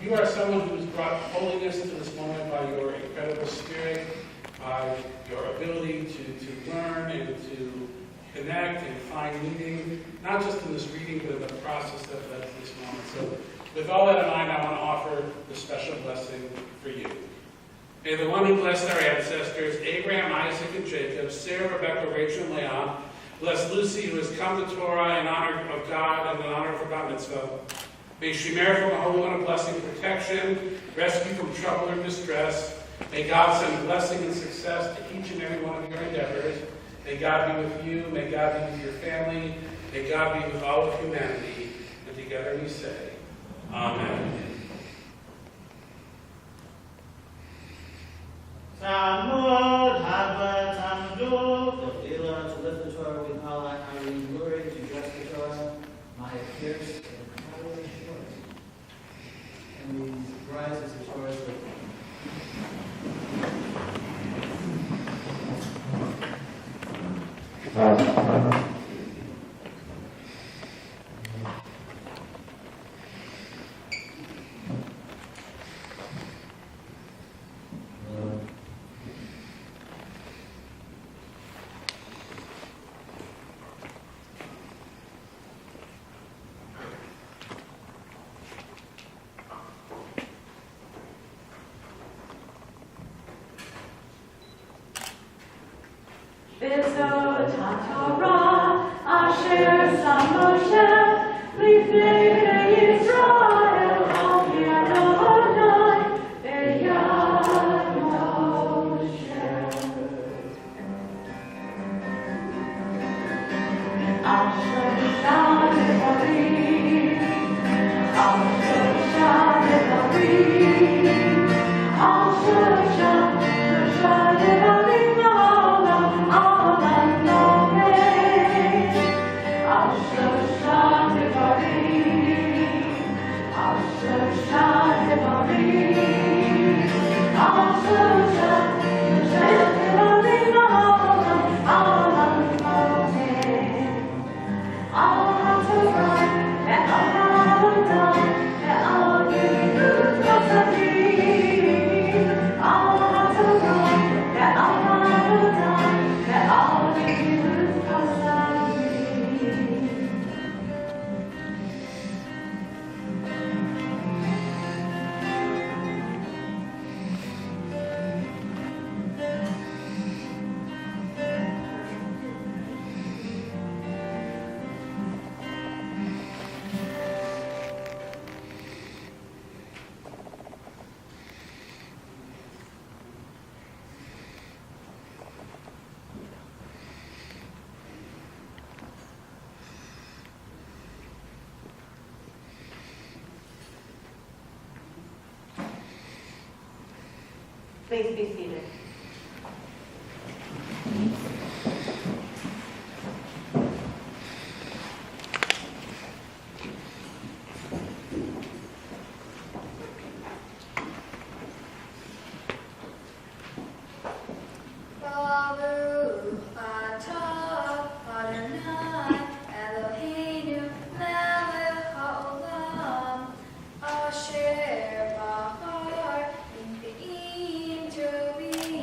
You are someone who's brought holiness to this moment by your incredible spirit, by your ability to learn and to connect and find meaning, not just in this reading, but in the process that led to this moment. So with all that in mind, I want to offer the special blessing for you. May the one who blessed our ancestors, Abraham, Isaac, and Jacob, Sarah, Rebecca, Rachel, and Leah, bless Lucy, who has come to Torah in honor of God and in honor of her bat mitzvah. May she merit from the Holy One a blessing, protection, rescue from trouble or distress. May God send blessing and success to each and every one of your endeavors. May God be with you. May God be with your family. May God be with all of humanity. And together we say, Amen. Tamud, Haba, Tamdu, the Elah, to lift the Torah, we call on our glory to dress the Torah, my pierce and highway short. And we rise as the Torah is written. Mitzvah, Torah, Asher, Sam Moshe, Lifnei Please be seated. Baruch atah Adonai Eloheinu melech haolam asher bahar in be'im tovim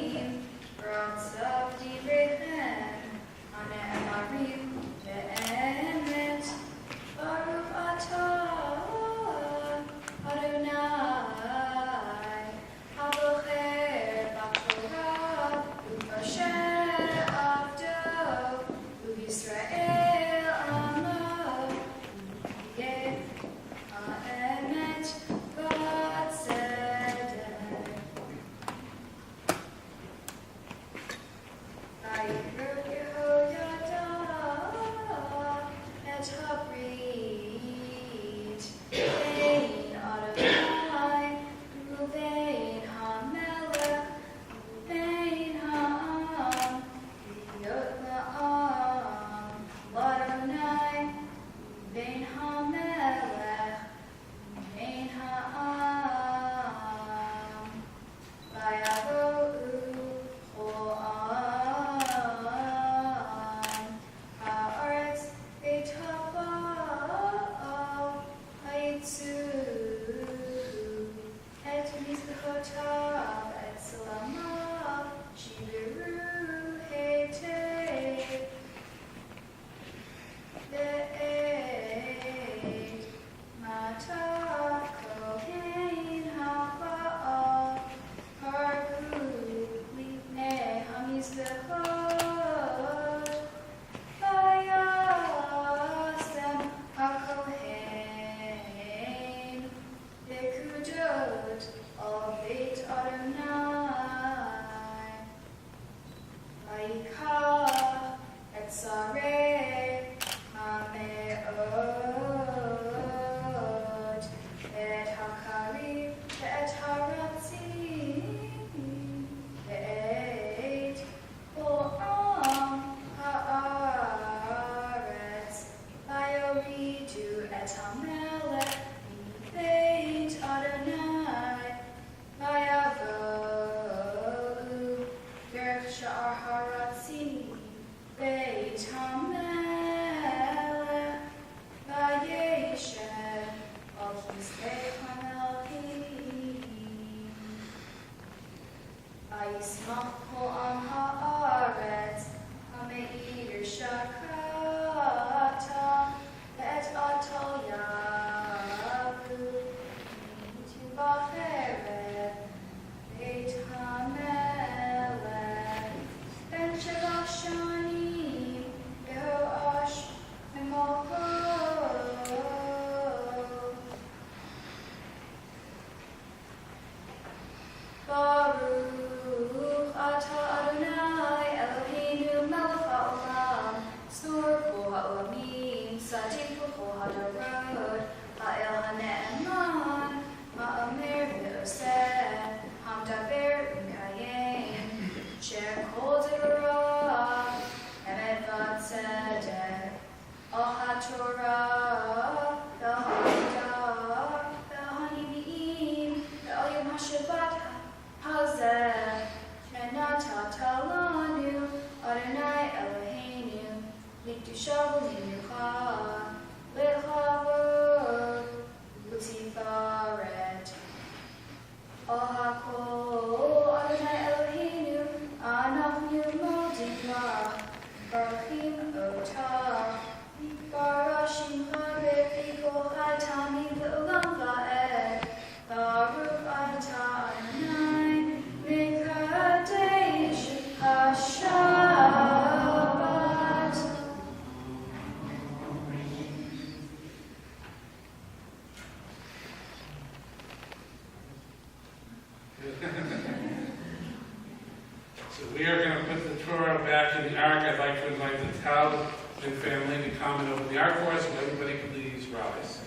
crowd and family to come and open the art for us. Will everybody please rise?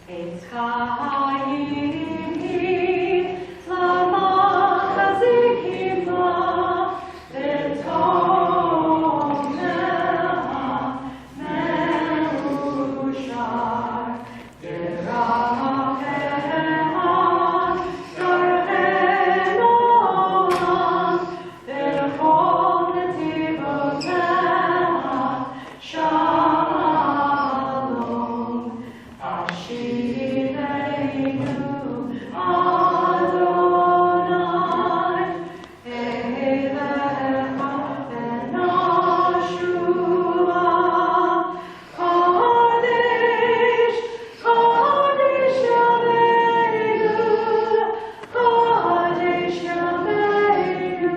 It's Chaim, Lama Chazikima, V'tom Leha, Merushar, Yeracheha, Yorchenoam, V'chol Netivoteha, Shalom. Ashireinu Adonai, Elecha v'nashua, Kodesh, Kodesh Yaveinu, Kodesh Yaveinu,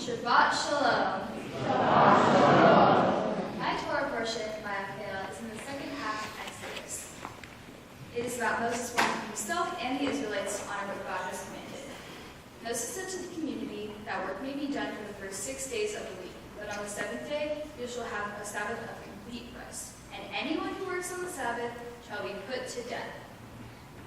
Shabbat Shalom. My Torah portion, my Orangevale, is in the second half of Exodus. It is about Moses warning himself and the Israelites to honor what God has commanded. Moses said to the community that work may be done for the first 6 days of the week, but on the seventh day you shall have a Sabbath of complete rest, and anyone who works on the Sabbath shall be put to death.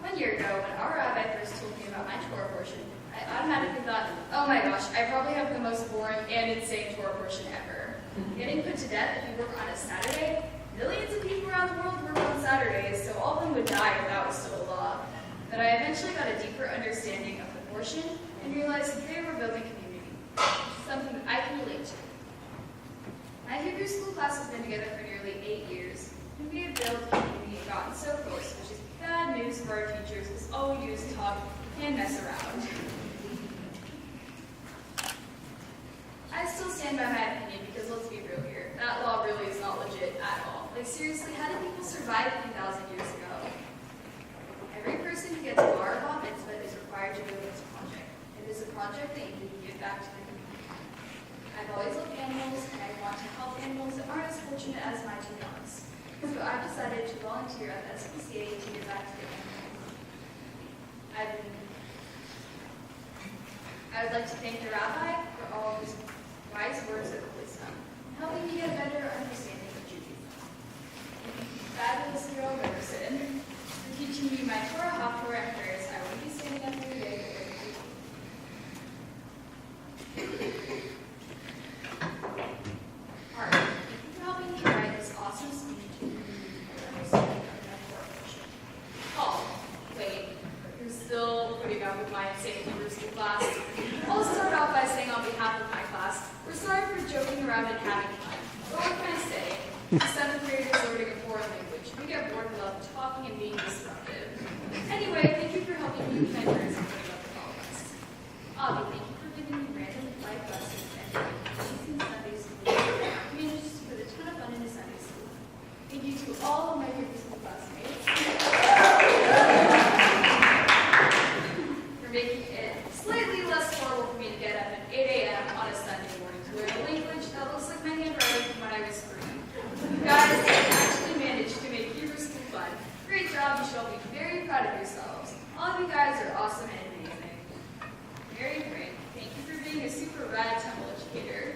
1 year ago, when our rabbi first told me about my Torah portion, I automatically thought, oh my gosh, I probably have the most boring and insane Torah portion ever. Getting put to death if you work on a Saturday? Millions of people around the world work on Saturdays, so all of them would die if that was still a law. But I eventually got a deeper understanding of the portion and realized that they were building community, something that I can relate to. My Hebrew school class has been together for nearly 8 years, and we have built community and gotten so close, which is bad news for our teachers, because all we do is talk and mess around. I still stand by my opinion because let's be real here, that law really is not legit at all. Like seriously, how did people survive 3,000 years ago? Every person who gets a bar of Mitzvah is required to do this project. It is a project that you can give back to the community. I've always loved animals and I want to help animals that aren't as fortunate as my 2 dogs. So I've decided to volunteer at the SPCA to give back to the animals. I would like to thank the rabbi for all of his wise words of wisdom, helping me get a better understanding of Judaism. Fabulous girl Riverson, for teaching me my Torah, Haftorah, and prayers. I will be standing up here today for Art, thank you for helping me write this awesome speech to the understanding of my Torah portion. Paul, wait, you're still putting up with my insane Hebrew school class. I'll start off by saying on behalf of my class, we're sorry for joking around and having fun. But what can I say? Seventh graders learning a foreign language. We get bored and love talking and being disruptive. Anyway, thank you for helping me with my prayers and putting up with all of us. Avi, thank you for giving me random life lessons and teaching Sunday school. Our community just put a ton of fun into Sunday school. Thank you to all of my Hebrew school classmates. Or-Rishon temple educator.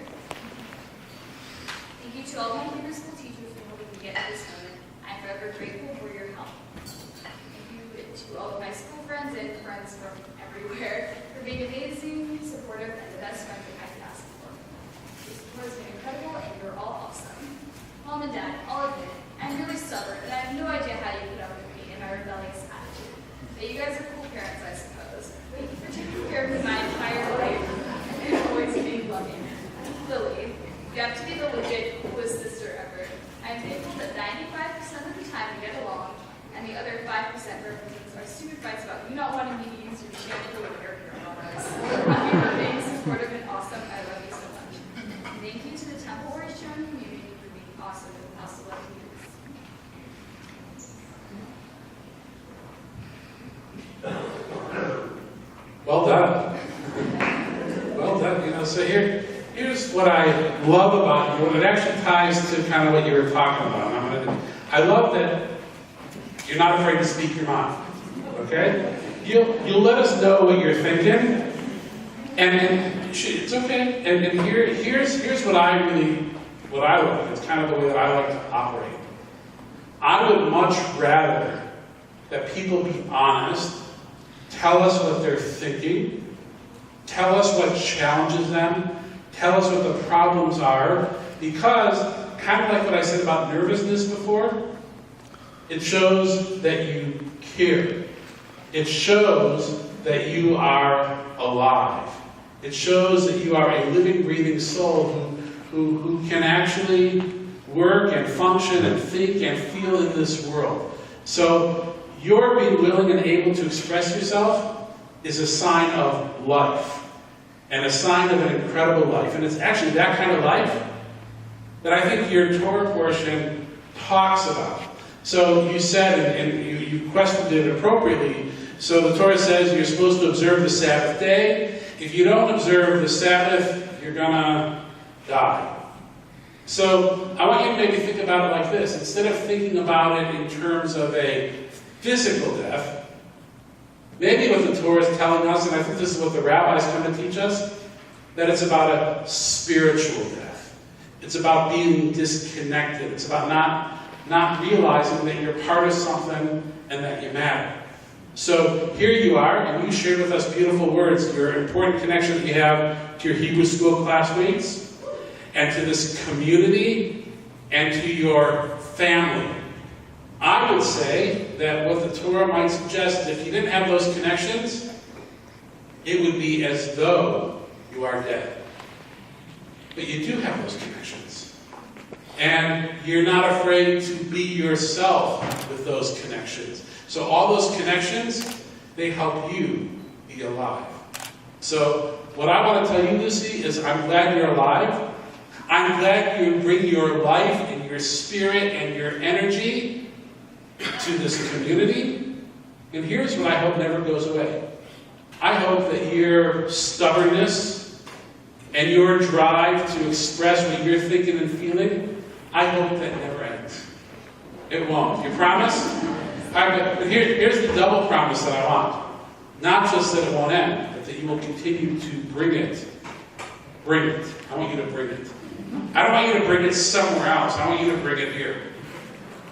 Thank you to all my Hebrew school teachers for helping me get to this moment. I'm forever grateful for your help. Thank you to all of my school friends and friends from everywhere for being amazing, supportive, and the best friends that I could ask for. Your support has been incredible, and you're all awesome. Mom and Dad, I'll admit, I'm really stubborn, and I have no idea how you put up with me and my rebellious attitude. But you guys are cool parents, I suppose. Thank you for taking care of me my entire life and always being loving. Lily, you have to be the legit coolest sister ever. I'm thankful that 95% of the time we get along, and the other 5% represents our stupid fights about you not wanting me to use your mechanical or air purifiers. Thank you for being supportive and awesome. I love you so much. And thank you to the temple Or-Rishon community for being awesome and also loving you. Well done. Well done. You know, so here's what I love about you, and it actually ties to kind of what you were talking about. I love that you're not afraid to speak your mind. Okay? You'll let us know what you're thinking, and it's okay. And here's what I like. It's kind of the way that I like to operate. I would much rather that people be honest, tell us what they're thinking, tell us what challenges them, tell us what the problems are, because, kind of like what I said about nervousness before, it shows that you care. It shows that you are alive. It shows that you are a living, breathing soul who can actually work and function and think and feel in this world. So your being willing and able to express yourself is a sign of life, and a sign of an incredible life. And it's actually that kind of life that I think your Torah portion talks about. So you said, and you questioned it appropriately, so the Torah says you're supposed to observe the Sabbath day. If you don't observe the Sabbath, you're gonna die. So I want you to maybe think about it like this. Instead of thinking about it in terms of a physical death, maybe what the Torah is telling us, and I think this is what the rabbis come to teach us, that it's about a spiritual death. It's about being disconnected. It's about not realizing that you're part of something and that you matter. So here you are, and you shared with us beautiful words, your important connection that you have to your Hebrew school classmates, and to this community, and to your family. I would say that what the Torah might suggest is if you didn't have those connections, it would be as though you are dead. But you do have those connections. And you're not afraid to be yourself with those connections. So all those connections, they help you be alive. So what I want to tell you, Lucy, is I'm glad you're alive. I'm glad you bring your life and your spirit and your energy to this community. And here's what I hope never goes away. I hope that your stubbornness and your drive to express what you're thinking and feeling, I hope that never ends. It won't. You promise? All right, but here's the double promise that I want. Not just that it won't end, but that you will continue to bring it. Bring it. I want you to bring it. I don't want you to bring it somewhere else. I want you to bring it here.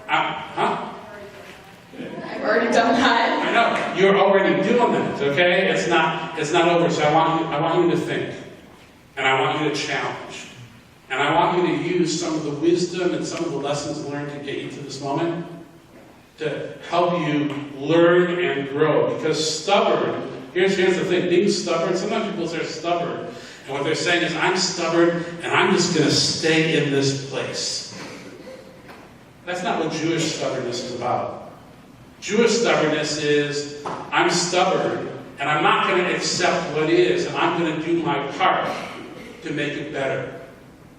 Huh? I've already done that. I know. You're already doing that, okay? It's not over. So I want you to think. And I want you to challenge. And I want you to use some of the wisdom and some of the lessons learned to get you to this moment to help you learn and grow. Because stubborn, here's the thing, being stubborn, sometimes people say stubborn, and what they're saying is, I'm stubborn, and I'm just going to stay in this place. That's not what Jewish stubbornness is about. Jewish stubbornness is, I'm stubborn, and I'm not going to accept what is, and I'm going to do my part to make it better.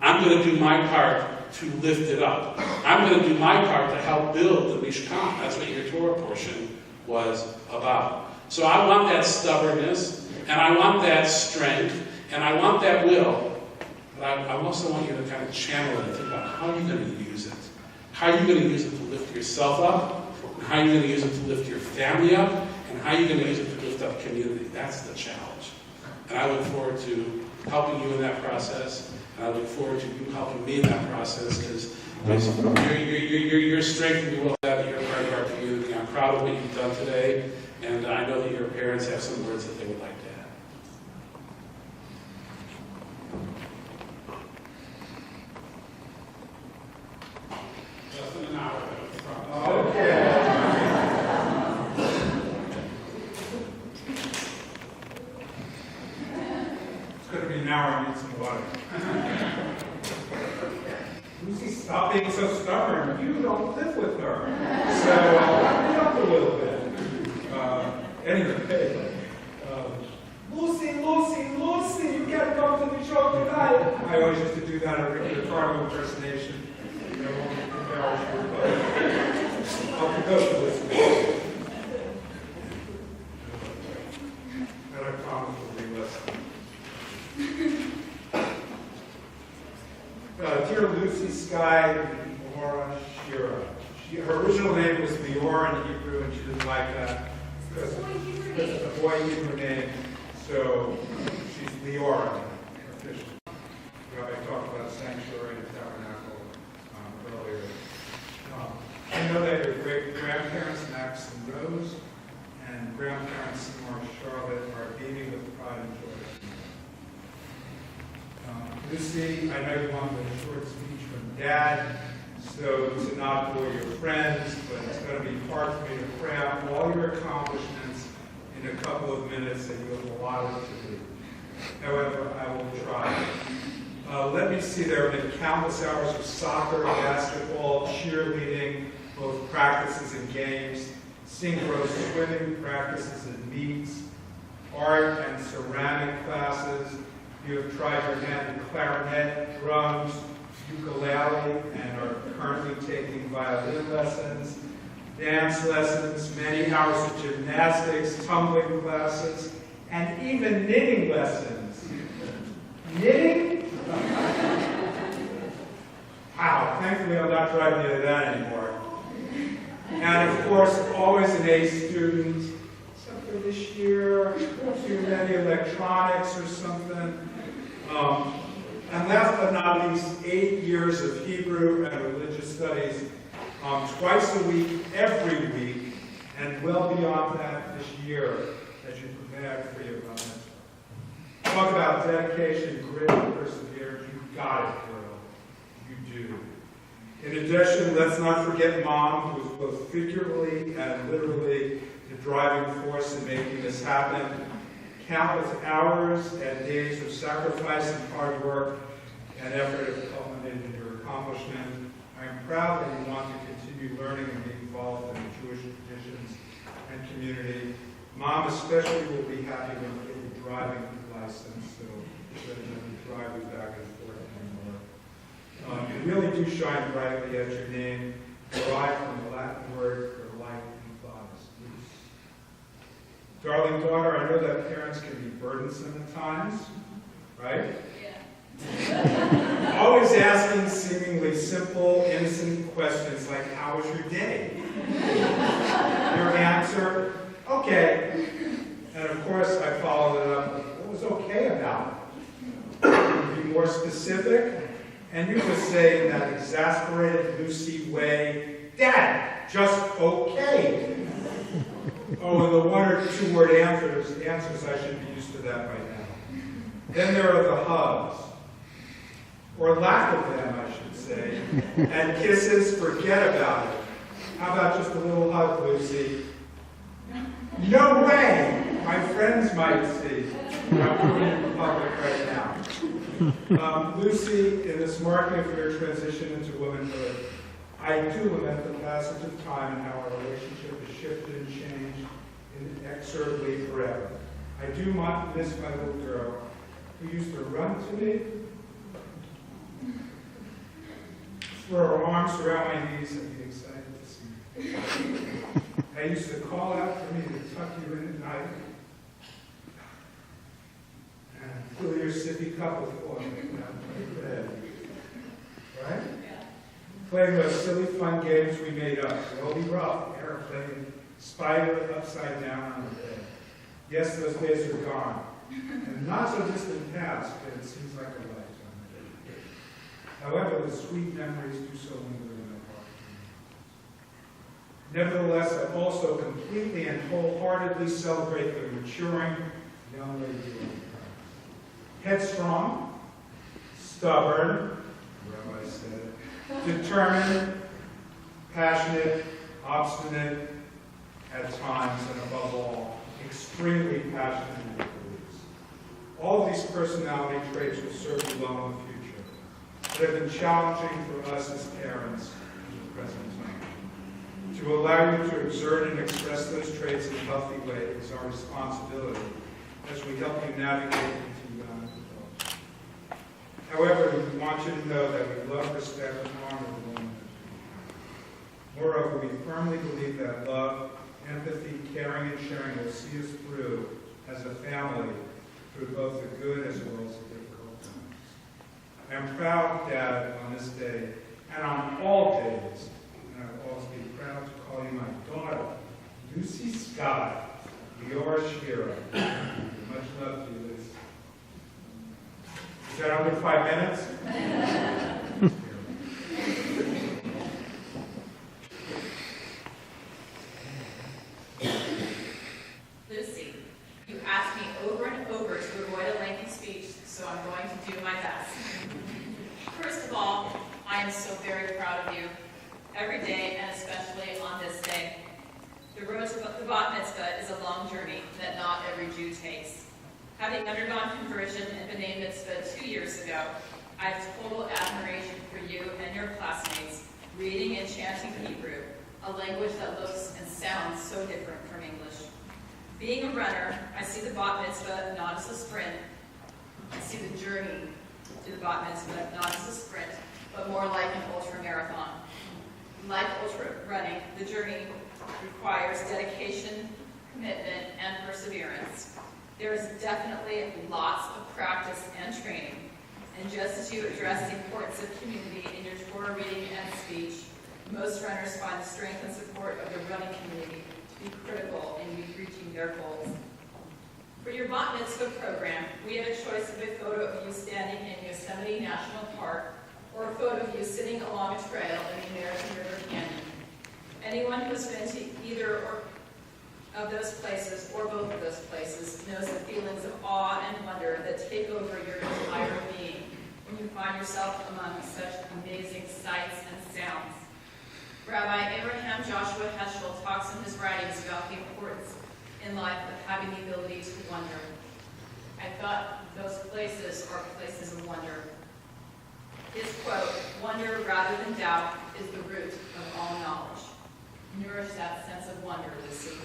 I'm going to do my part to lift it up. I'm going to do my part to help build the Mishkan. That's what your Torah portion was about. So I want that stubbornness, and I want that strength, and I want that will. But I also want you to kind of channel it and think about how are you going to use it? How are you going to use it to lift yourself up? And how are you going to use it to lift your family up? And how are you going to use it to lift up community? That's the challenge. And I look forward to helping you in that process. And I look forward to you helping me in that process, because your strength and will that you're part of our community. I'm proud of what you've done today, and I know that your parents have some words that they would like to add. Less than an hour, though. Okay. It's going to be an hour. I need some water. Lucy, stop being so stubborn. You don't live with her. So wrap it up a little bit. Anyway, Lucy, you gotta come to the show tonight. I always used to do that every Ricardo impersonation. You know, embarrass you, but I'll go to this. And I promise we'll be listening. Dear Lucy Sky Orangevale. Her original name was Or in Hebrew, and she didn't like that because it's a boy Hebrew name, so she's Leora officially. I talked about sanctuary and tabernacle earlier. I know that your great-grandparents, Max and Rose, and grandparents, Seymour and Charlotte, are beaming with pride and joy. Lucy, I know you wanted a short speech from Dad, so to not bore your friends, but it's going to be hard for me to cram all your accomplishments in a couple of minutes that you have allotted to me. However, I will try. Let me see, there have been countless hours of soccer, basketball, cheerleading, both practices and games, synchro swimming practices and meets, art and ceramic classes. You have tried your hand at clarinet, drums, ukulele, and are currently taking violin lessons, dance lessons, many hours of gymnastics, tumbling classes, and even knitting lessons. Knitting? Wow, thankfully I'm not driving you to that anymore. And of course, always an A student, except for this year, too many electronics or something. And last but not least, 8 years of Hebrew and religious studies, twice a week, every week, and well beyond that this year as you prepare for your Mitzvah. Talk about dedication, grit, and perseverance. You got it, girl. You do. In addition, let's not forget Mom, who was both figuratively and literally the driving force in making this happen. Countless hours and days of sacrifice and hard work and effort have culminated in your accomplishment. I am proud that you want to continue learning and be involved in the Jewish traditions and community. Mom especially will be happy when you get your driving license, so she doesn't have to drive you back and forth anymore. You really do shine brightly as your name, derived from the Latin word for light implies. Darling daughter, I know that parents can be burdensome at times, right? Yeah. Always asking seemingly simple, innocent questions like, how was your day? Your answer, okay. And of course, I followed it up with, what was okay about it? Be more specific, and you would say in that exasperated, Lucy way, Dad, just okay. Oh, and the one or two word answers, I should be used to that by now. Then there are the hugs, or lack of them, I should say, and kisses, forget about it. How about just a little hug, Lucy? No way! My friends might see. I'm doing it in public right now. Lucy, in this marking of your transition into womanhood, I do lament the passage of time and how our relationship has shifted and changed inexorably forever. I do miss my little girl who used to run to me, throw her arms around my knees and be excited to see me. I used to call out for me to tuck you in at night and fill your sippy cup with water in bed. Right? Playing those silly fun games we made up. Rolly rough, airplane, spider upside down on the bed. Yes, those days are gone. And not so distant past, but it seems like a lifetime. However, the sweet memories do so linger in my heart. Nevertheless, I also completely and wholeheartedly celebrate the maturing young lady you are. Headstrong, stubborn, Rabbi said, determined, passionate, obstinate at times, and above all, extremely passionate in their beliefs. All of these personality traits will serve you well in the future, but have been challenging for us as parents in the present time. To allow you to exert and express those traits in a healthy way is our responsibility as we help you navigate into young adulthood. However, we want you to know that we love, respect, and honor the woman. Moreover, we firmly believe that love, empathy, caring, and sharing will see us through as a family through both the good as well as the difficult times. I am proud, Dad, on this day, and on all days, and I will always be proud to call you my daughter, Lucy Scott, the Or-Rishon. Much love to you, Lucy. Is that under 5 minutes? Lucy, you asked me over and over to avoid a lengthy speech, so I'm going to do my best. First of all, I am so very proud of you, every day and especially on this day. The road to the bat mitzvah is a long journey that not every Jew takes. Having undergone conversion and b'nai mitzvah 2 years ago, I have total admiration for you and your classmates reading and chanting Hebrew, a language that looks and sounds so different from English. Being a runner, I see the bat mitzvah not as a sprint. I see the journey to the bat mitzvah not as a sprint, but more like an ultra marathon. Like ultra running, the journey requires dedication, commitment, and perseverance. There is definitely lots of practice and training. And just as you address the importance of community in your Torah reading and speech, most runners find the strength and support of the running community to be critical in reaching their goals. For your bat mitzvah program, we have a choice of a photo of you standing in Yosemite National Park or a photo of you sitting along a trail in the American River Canyon. Anyone who has been to either of those places or both of those places knows the feelings of awe and wonder that take over your entire being when you find yourself among such amazing sights and sounds. Rabbi Abraham Joshua Heschel talks in his writings about the importance in life of having the ability to wonder. I thought those places are places of wonder. His quote, "Wonder rather than doubt is the root of all knowledge." Nourish that sense of wonder, Lucy.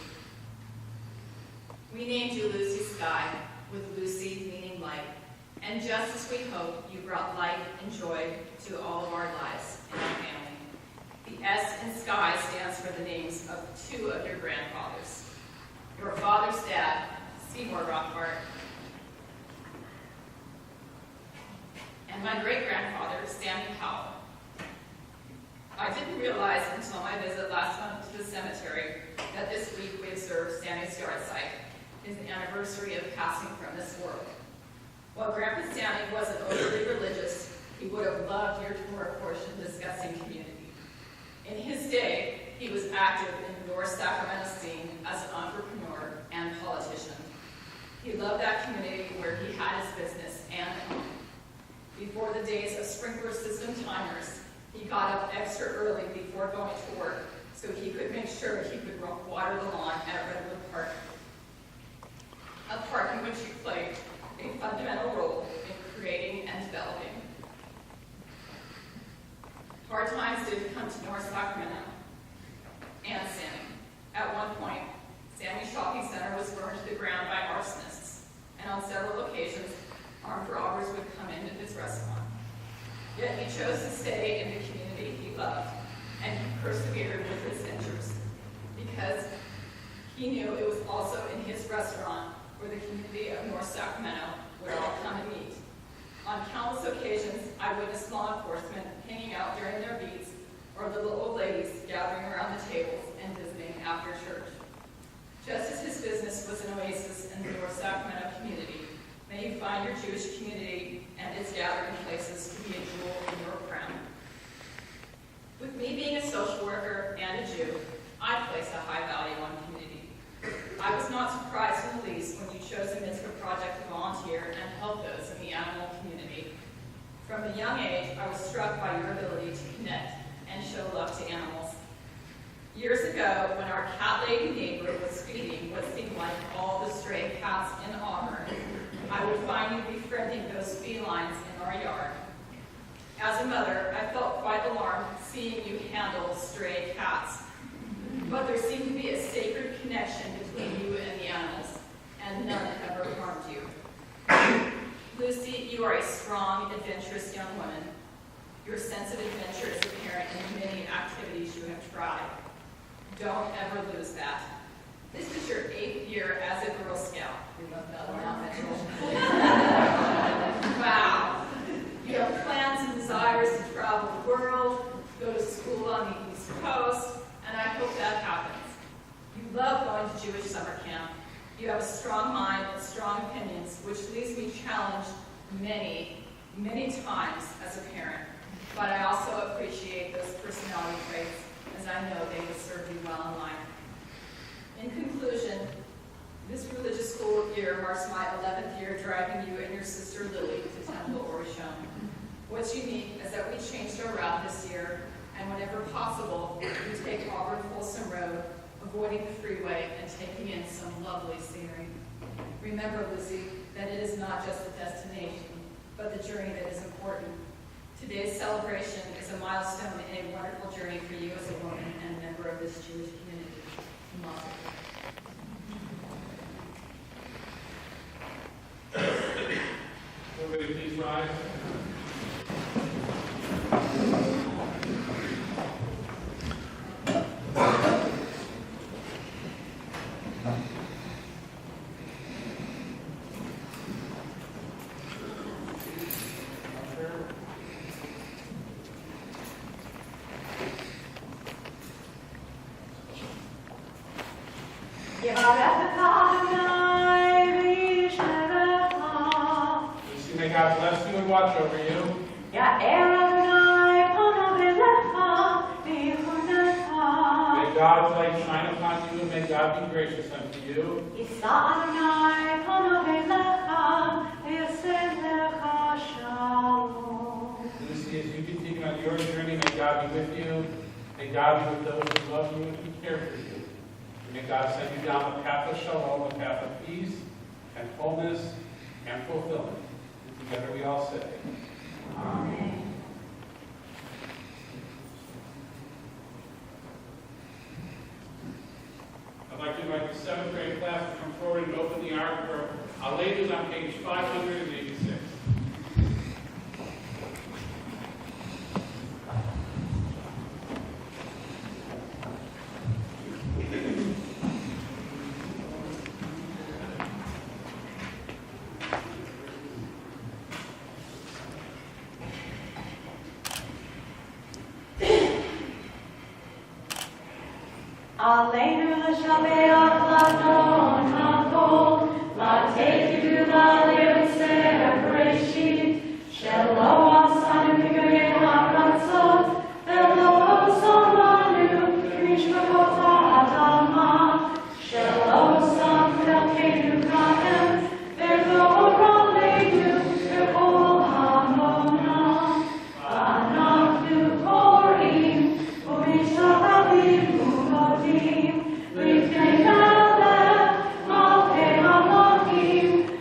We named you Lucy Sky, with Lucy meaning light. And just as we hoped, you brought light and joy to all of our lives and our family. The S in Sky stands for the names of 2 of your grandfathers. Your father's dad, Seymour Rothbart, and my great-grandfather, Stanley Powell. I didn't realize until my visit last month to the cemetery that this week we observed Stanley's yard site, his anniversary of passing from this world. While Grandpa Stanley wasn't overly religious, he would have loved your Torah portion discussing community. In his day, he was active in the North Sacramento scene as an entrepreneur and politician. He loved that community where he had his business and home. Before the days of sprinkler system timers, he got up extra early before going to work so he could make sure he could water the lawn at Redwood Park, a park in which he played a fundamental role in creating and developing. Hard times did come to North Sacramento and Sammy. At one point, Sammy's shopping center was burned to the ground by arsonists, and on several occasions, armed robbers would come into his restaurant. Yet he chose to stay in the community he loved, and he persevered with his ventures, because he knew it was also in his restaurant where the community of North Sacramento would all come and meet. On countless occasions, I witnessed law enforcement hanging out during their beats, or little old ladies gathering around the tables and visiting after church. Just as his business was an oasis in the North Sacramento community, May you find your Jewish community and its gathering places to be a jewel in your crown. With me being a social worker and a Jew, I place a high value on community. I was not surprised in the least when you chose the Mitzvah project to volunteer and help those in the animal community. From a young age, I was struck by your ability to connect and show love to animals. Years ago, when our cat-laden neighbor was feeding what seemed like all the stray cats in Auburn, I would find you befriending those felines in our yard. As a mother, I felt quite alarmed seeing you handle stray cats. But there seemed to be a sacred connection between you and the animals, and none ever harmed you. Lucy, you are a strong, adventurous young woman. Your sense of adventure is apparent in the many activities you have tried. Don't ever lose that. This is your 8th year as a Girl Scout. We love that one out, Mitchell. Wow. You have plans and desires to travel the world, go to school on the East Coast, and I hope that happens. You love going to Jewish summer camp. You have a strong mind and strong opinions, which leaves me challenged many, many times as a parent. But I also appreciate those personality traits, as I know they will serve you well in life. In conclusion, this religious school year marks my 11th year driving you and your sister Lily to Temple Or-Rishon. What's unique is that we changed our route this year, and whenever possible, we take Auburn Folsom Road, avoiding the freeway and taking in some lovely scenery. Remember, Lucy, that it is not just the destination, but the journey that is important. Today's celebration is a milestone in a wonderful journey for you as a woman and a member of this Jewish community. Mazel tov. Everybody please rise. Lucy, may God bless you and watch over you. May God's light shine upon you, and may God be gracious unto you. Lucy, as you continue on your journey, may God be with you. May God be with those who love you and who care for you. May God send you down the path of shalom, the path of peace and wholeness and fulfillment. And together we all say, Amen. I'd like to invite the 7th grade class to come forward and open the ark for Our Lady is on page 586. Alleluia, Shabbat, Ladon, Hakol, Latetu, Lalim, Bereshit, Shalom, Sanim, Miguel, Haratzot, Velo, Solanu, Mishmakota, Adama, Shalom, Sam, Velkedu, Kahem, Velo, Raledu, Velo, Hamona, Anaknu, Korim, Umishavim, Umodim, Litnei Malach, Malkei Malachim,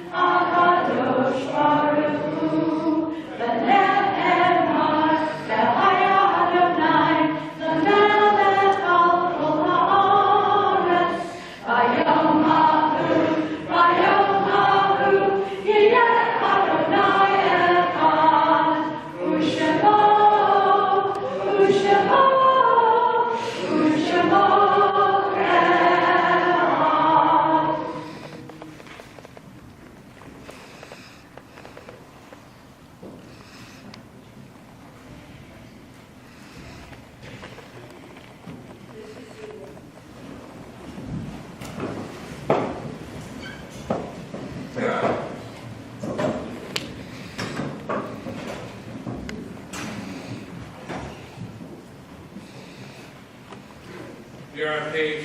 We are on page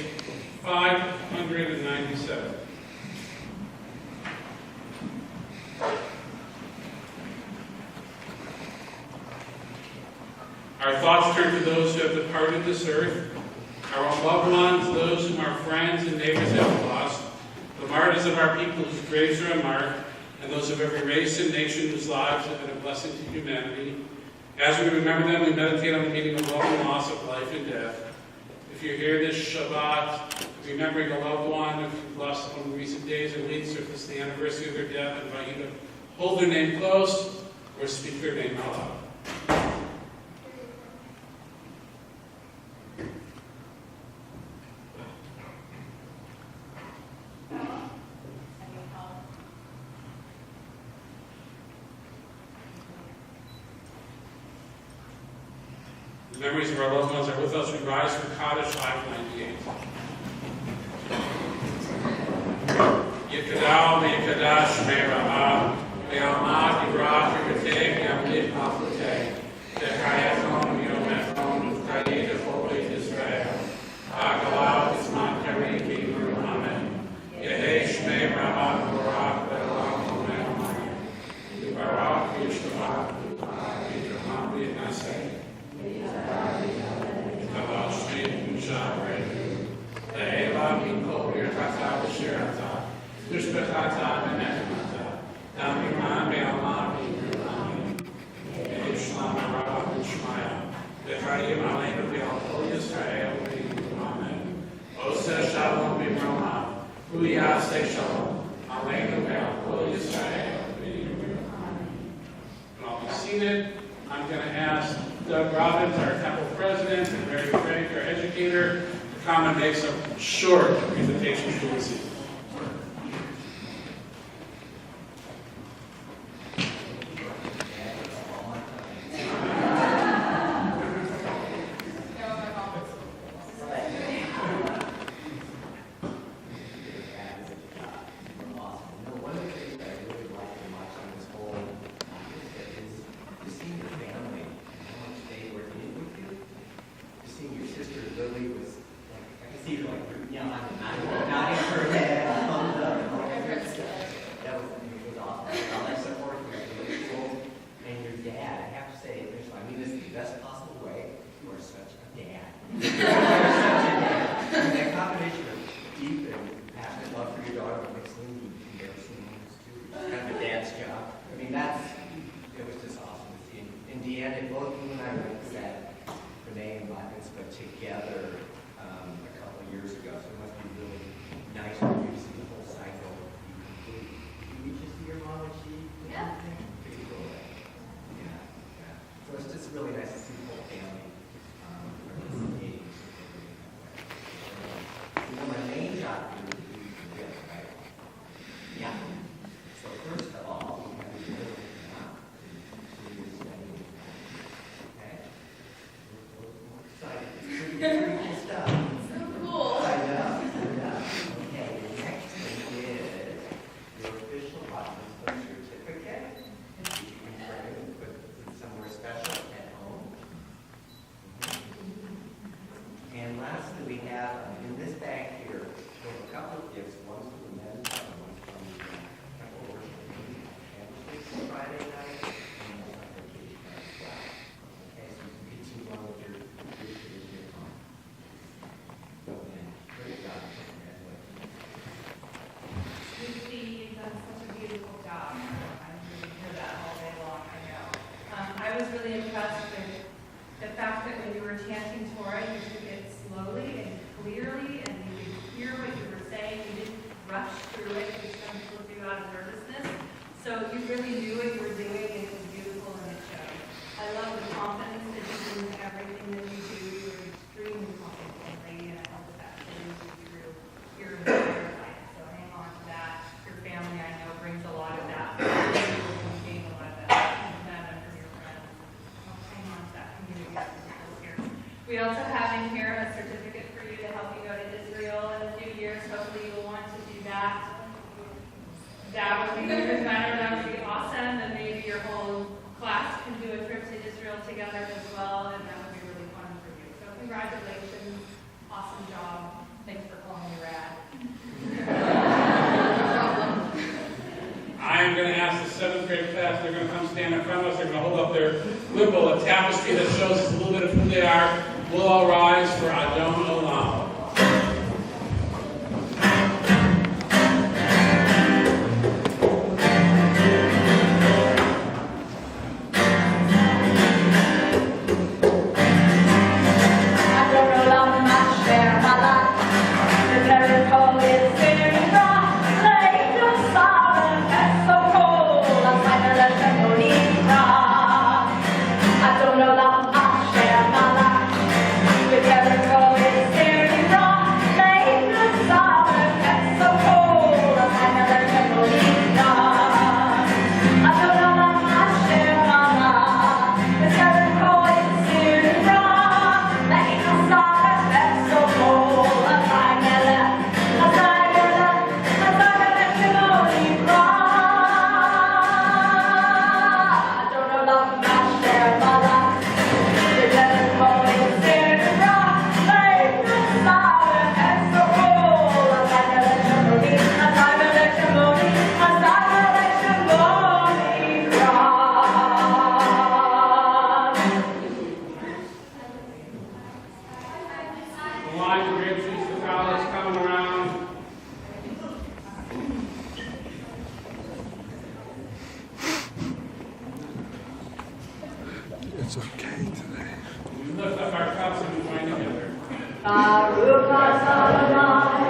597. Our thoughts turn to those who have departed this earth, our own loved ones, those whom our friends and neighbors have lost, the martyrs of our people whose graves are unmarked, and those of every race and nation whose lives have been a blessing to humanity. As we remember them, we meditate on the meaning of love and loss of life and death. If you're here this Shabbat, remembering a loved one, if you've lost someone in recent days or weeks, or if it's the anniversary of their death, I invite you to hold their name close or speak their name out loud. The memories of our loved ones are with us. We rise from Kaddish 598. Yekadal me'yekadash me'ra'ah me'almad yivrach v'yoteh yamlit ma'afoteh dechayaton yometon v'chayid v'chovet Yisrael ha'galav v'zman karim v'yimru amen Yehei shmei ra'ah v'orach v'elam omen amen Yivarach v'yishtabach v'yitraham v'yinaseh I'll be seated. I'm going to ask Doug Robbins, our temple president, and Mary Frank, our educator, to come and make some short presentations to receive. We also have in here a certificate for you to help you go to Israel in a few years. Hopefully you'll want to do that. That would be good. That would be awesome. And maybe your whole class can do a trip to Israel together as well, and that would be really fun for you. So congratulations Awesome job. Thanks for calling me rad. I'm going to ask the 7th grade class, they're going to come stand in front of us, they're going to hold up their wimple, a tapestry that shows us a little bit of who they are. We'll all rise for Adon Olam. It's okay today. We lift up our cups and we join together. Baruch Adonai,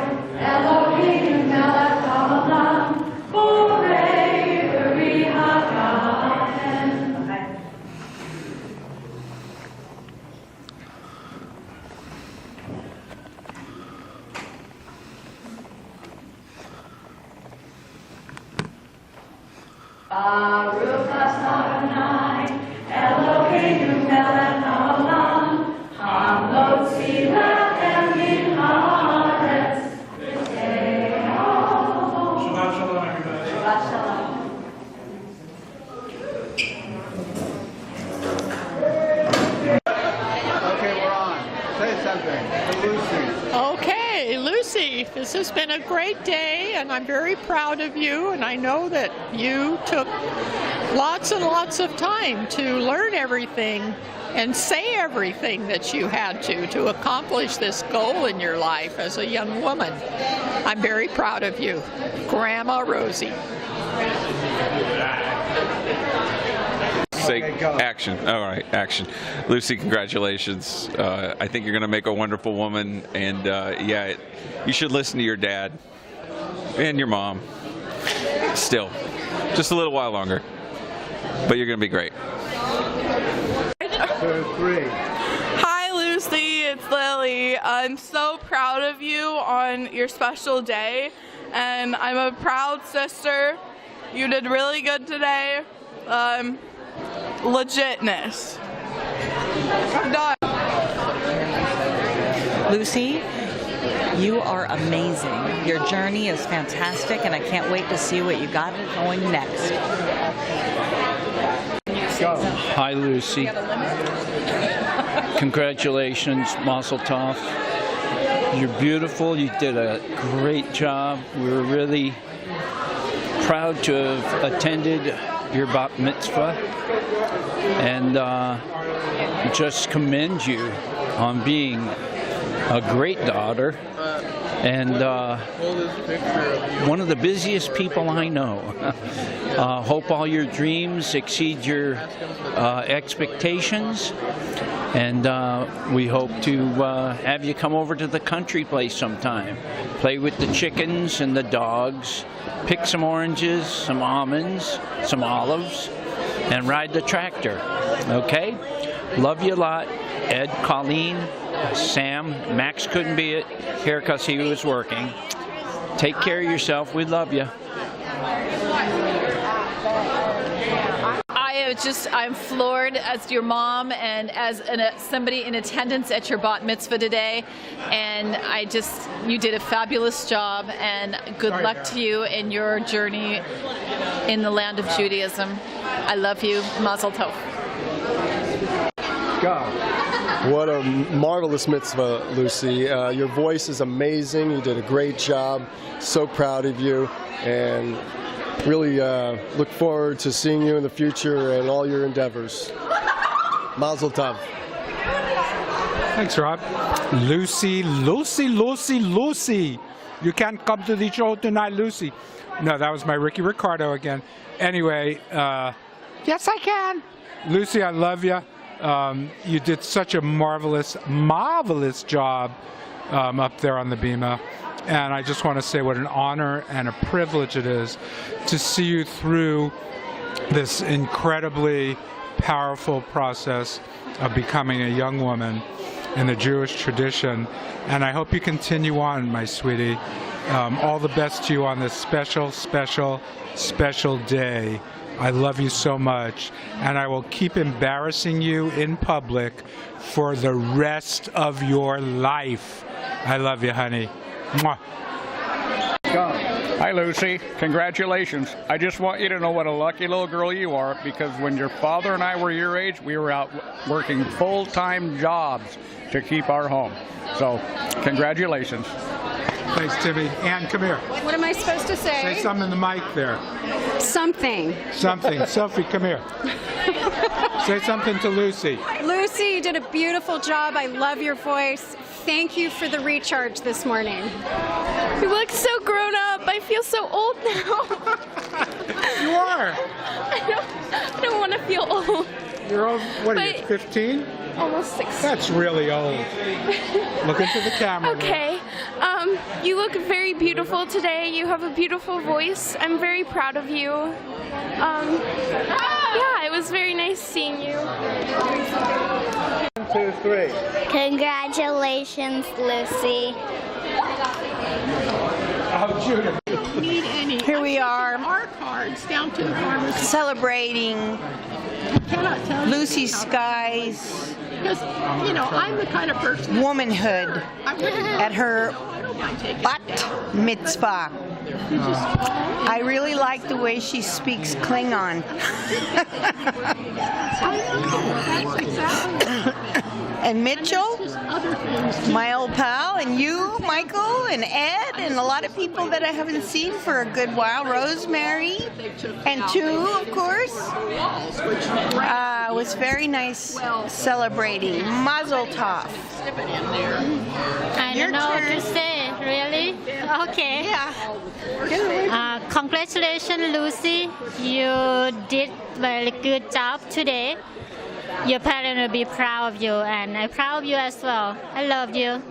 Elohim melech haolam, borei b'ri hagafen. Baruch Adonai, Elohim melech haolam, hamotzi lechem min haaretz, v'te'ol. Shabbat shalom, everybody. Shabbat shalom. Okay, we're on. Say something. To Lucy. Okay, Lucy, this has been a great day, and I'm very proud of you, and I know that you took lots and lots of time to learn everything and say everything that you had to accomplish this goal in your life as a young woman. I'm very proud of you. Grandma Rosie. Say Okay, go. action. All right, action. Lucy, congratulations. I think you're going to make a wonderful woman, and yeah, you should listen to your dad and your mom. Still, just a little while longer, but you're going to be great. 2, 3. Hi Lucy, it's Lily. I'm so proud of you on your special day, and I'm a proud sister. You did really good today. Legitness. I'm done. Lucy, you are amazing. Your journey is fantastic, and I can't wait to see what you got going next. Hi, Lucy. Congratulations, Mazel Tov. You're beautiful. You did a great job. We're really proud to have attended your bat mitzvah, and just commend you on being a great daughter and one of the busiest people I know. Hope all your dreams exceed your expectations, and we hope to have you come over to the country place sometime. Play with the chickens and the dogs, pick some oranges, some almonds, some olives, and ride the tractor. Okay? Love you a lot. Ed, Colleen, Sam, Max couldn't be here because he was working. Take care of yourself. We love you. I'm floored as your mom and as somebody in attendance at your bat mitzvah today, and you did a fabulous job, and good luck to you in your journey in the land of Judaism. I love you. Mazel tov. What a marvelous mitzvah, Lucy. Your voice is amazing. You did a great job. So proud of you, and really look forward to seeing you in the future and all your endeavors. Mazel tov. Thanks, Rob. Lucy. You can't come to the show tonight, Lucy. No, that was my Ricky Ricardo again. Anyway, yes, I can. Lucy, I love you. You did such a marvelous job up there on the bima. And I just want to say what an honor and a privilege it is to see you through this incredibly powerful process of becoming a young woman in the Jewish tradition. And I hope you continue on, my sweetie. All the best to you on this special day. I love you so much, and I will keep embarrassing you in public for the rest of your life. I love you, honey. Mwah. Hi, Lucy. Congratulations. I just want you to know what a lucky little girl you are, because when your father and I were your age, we were out working full-time jobs to keep our home. So, congratulations. Thanks, Timmy. Ann, come here. What am I supposed to say? Say something in the mic there. Something. Sophie, come here. Say something to Lucy. Lucy, you did a beautiful job. I love your voice. Thank you for the recharge this morning. You look so grown up. I feel so old now. You are. I don't want to feel old. You're old. What are you, 15? Almost 16. That's really old. Look into the camera. Okay. You look very beautiful today. You have a beautiful voice. I'm very proud of you. Yeah, it was very nice seeing you. 1, 2, 3. Congratulations, Lucy. Oh, Judith. Need any? Here we are. Our cards down to the farmers. Celebrating Lucy Sky's Because, you know, I'm the kind of person. Womanhood at her bat mitzvah. I really like the way she speaks Klingon. And Mitchell, my old pal, and you, Michael, and Ed, and a lot of people that I haven't seen for a good while. Rosemary, and two, of course. It was very nice celebrating. Mazel tov. I don't know what to say, really. Okay. Yeah. Congratulations, Lucy. You did very good job today. Your parents will be proud of you, and I'm proud of you as well. I love you.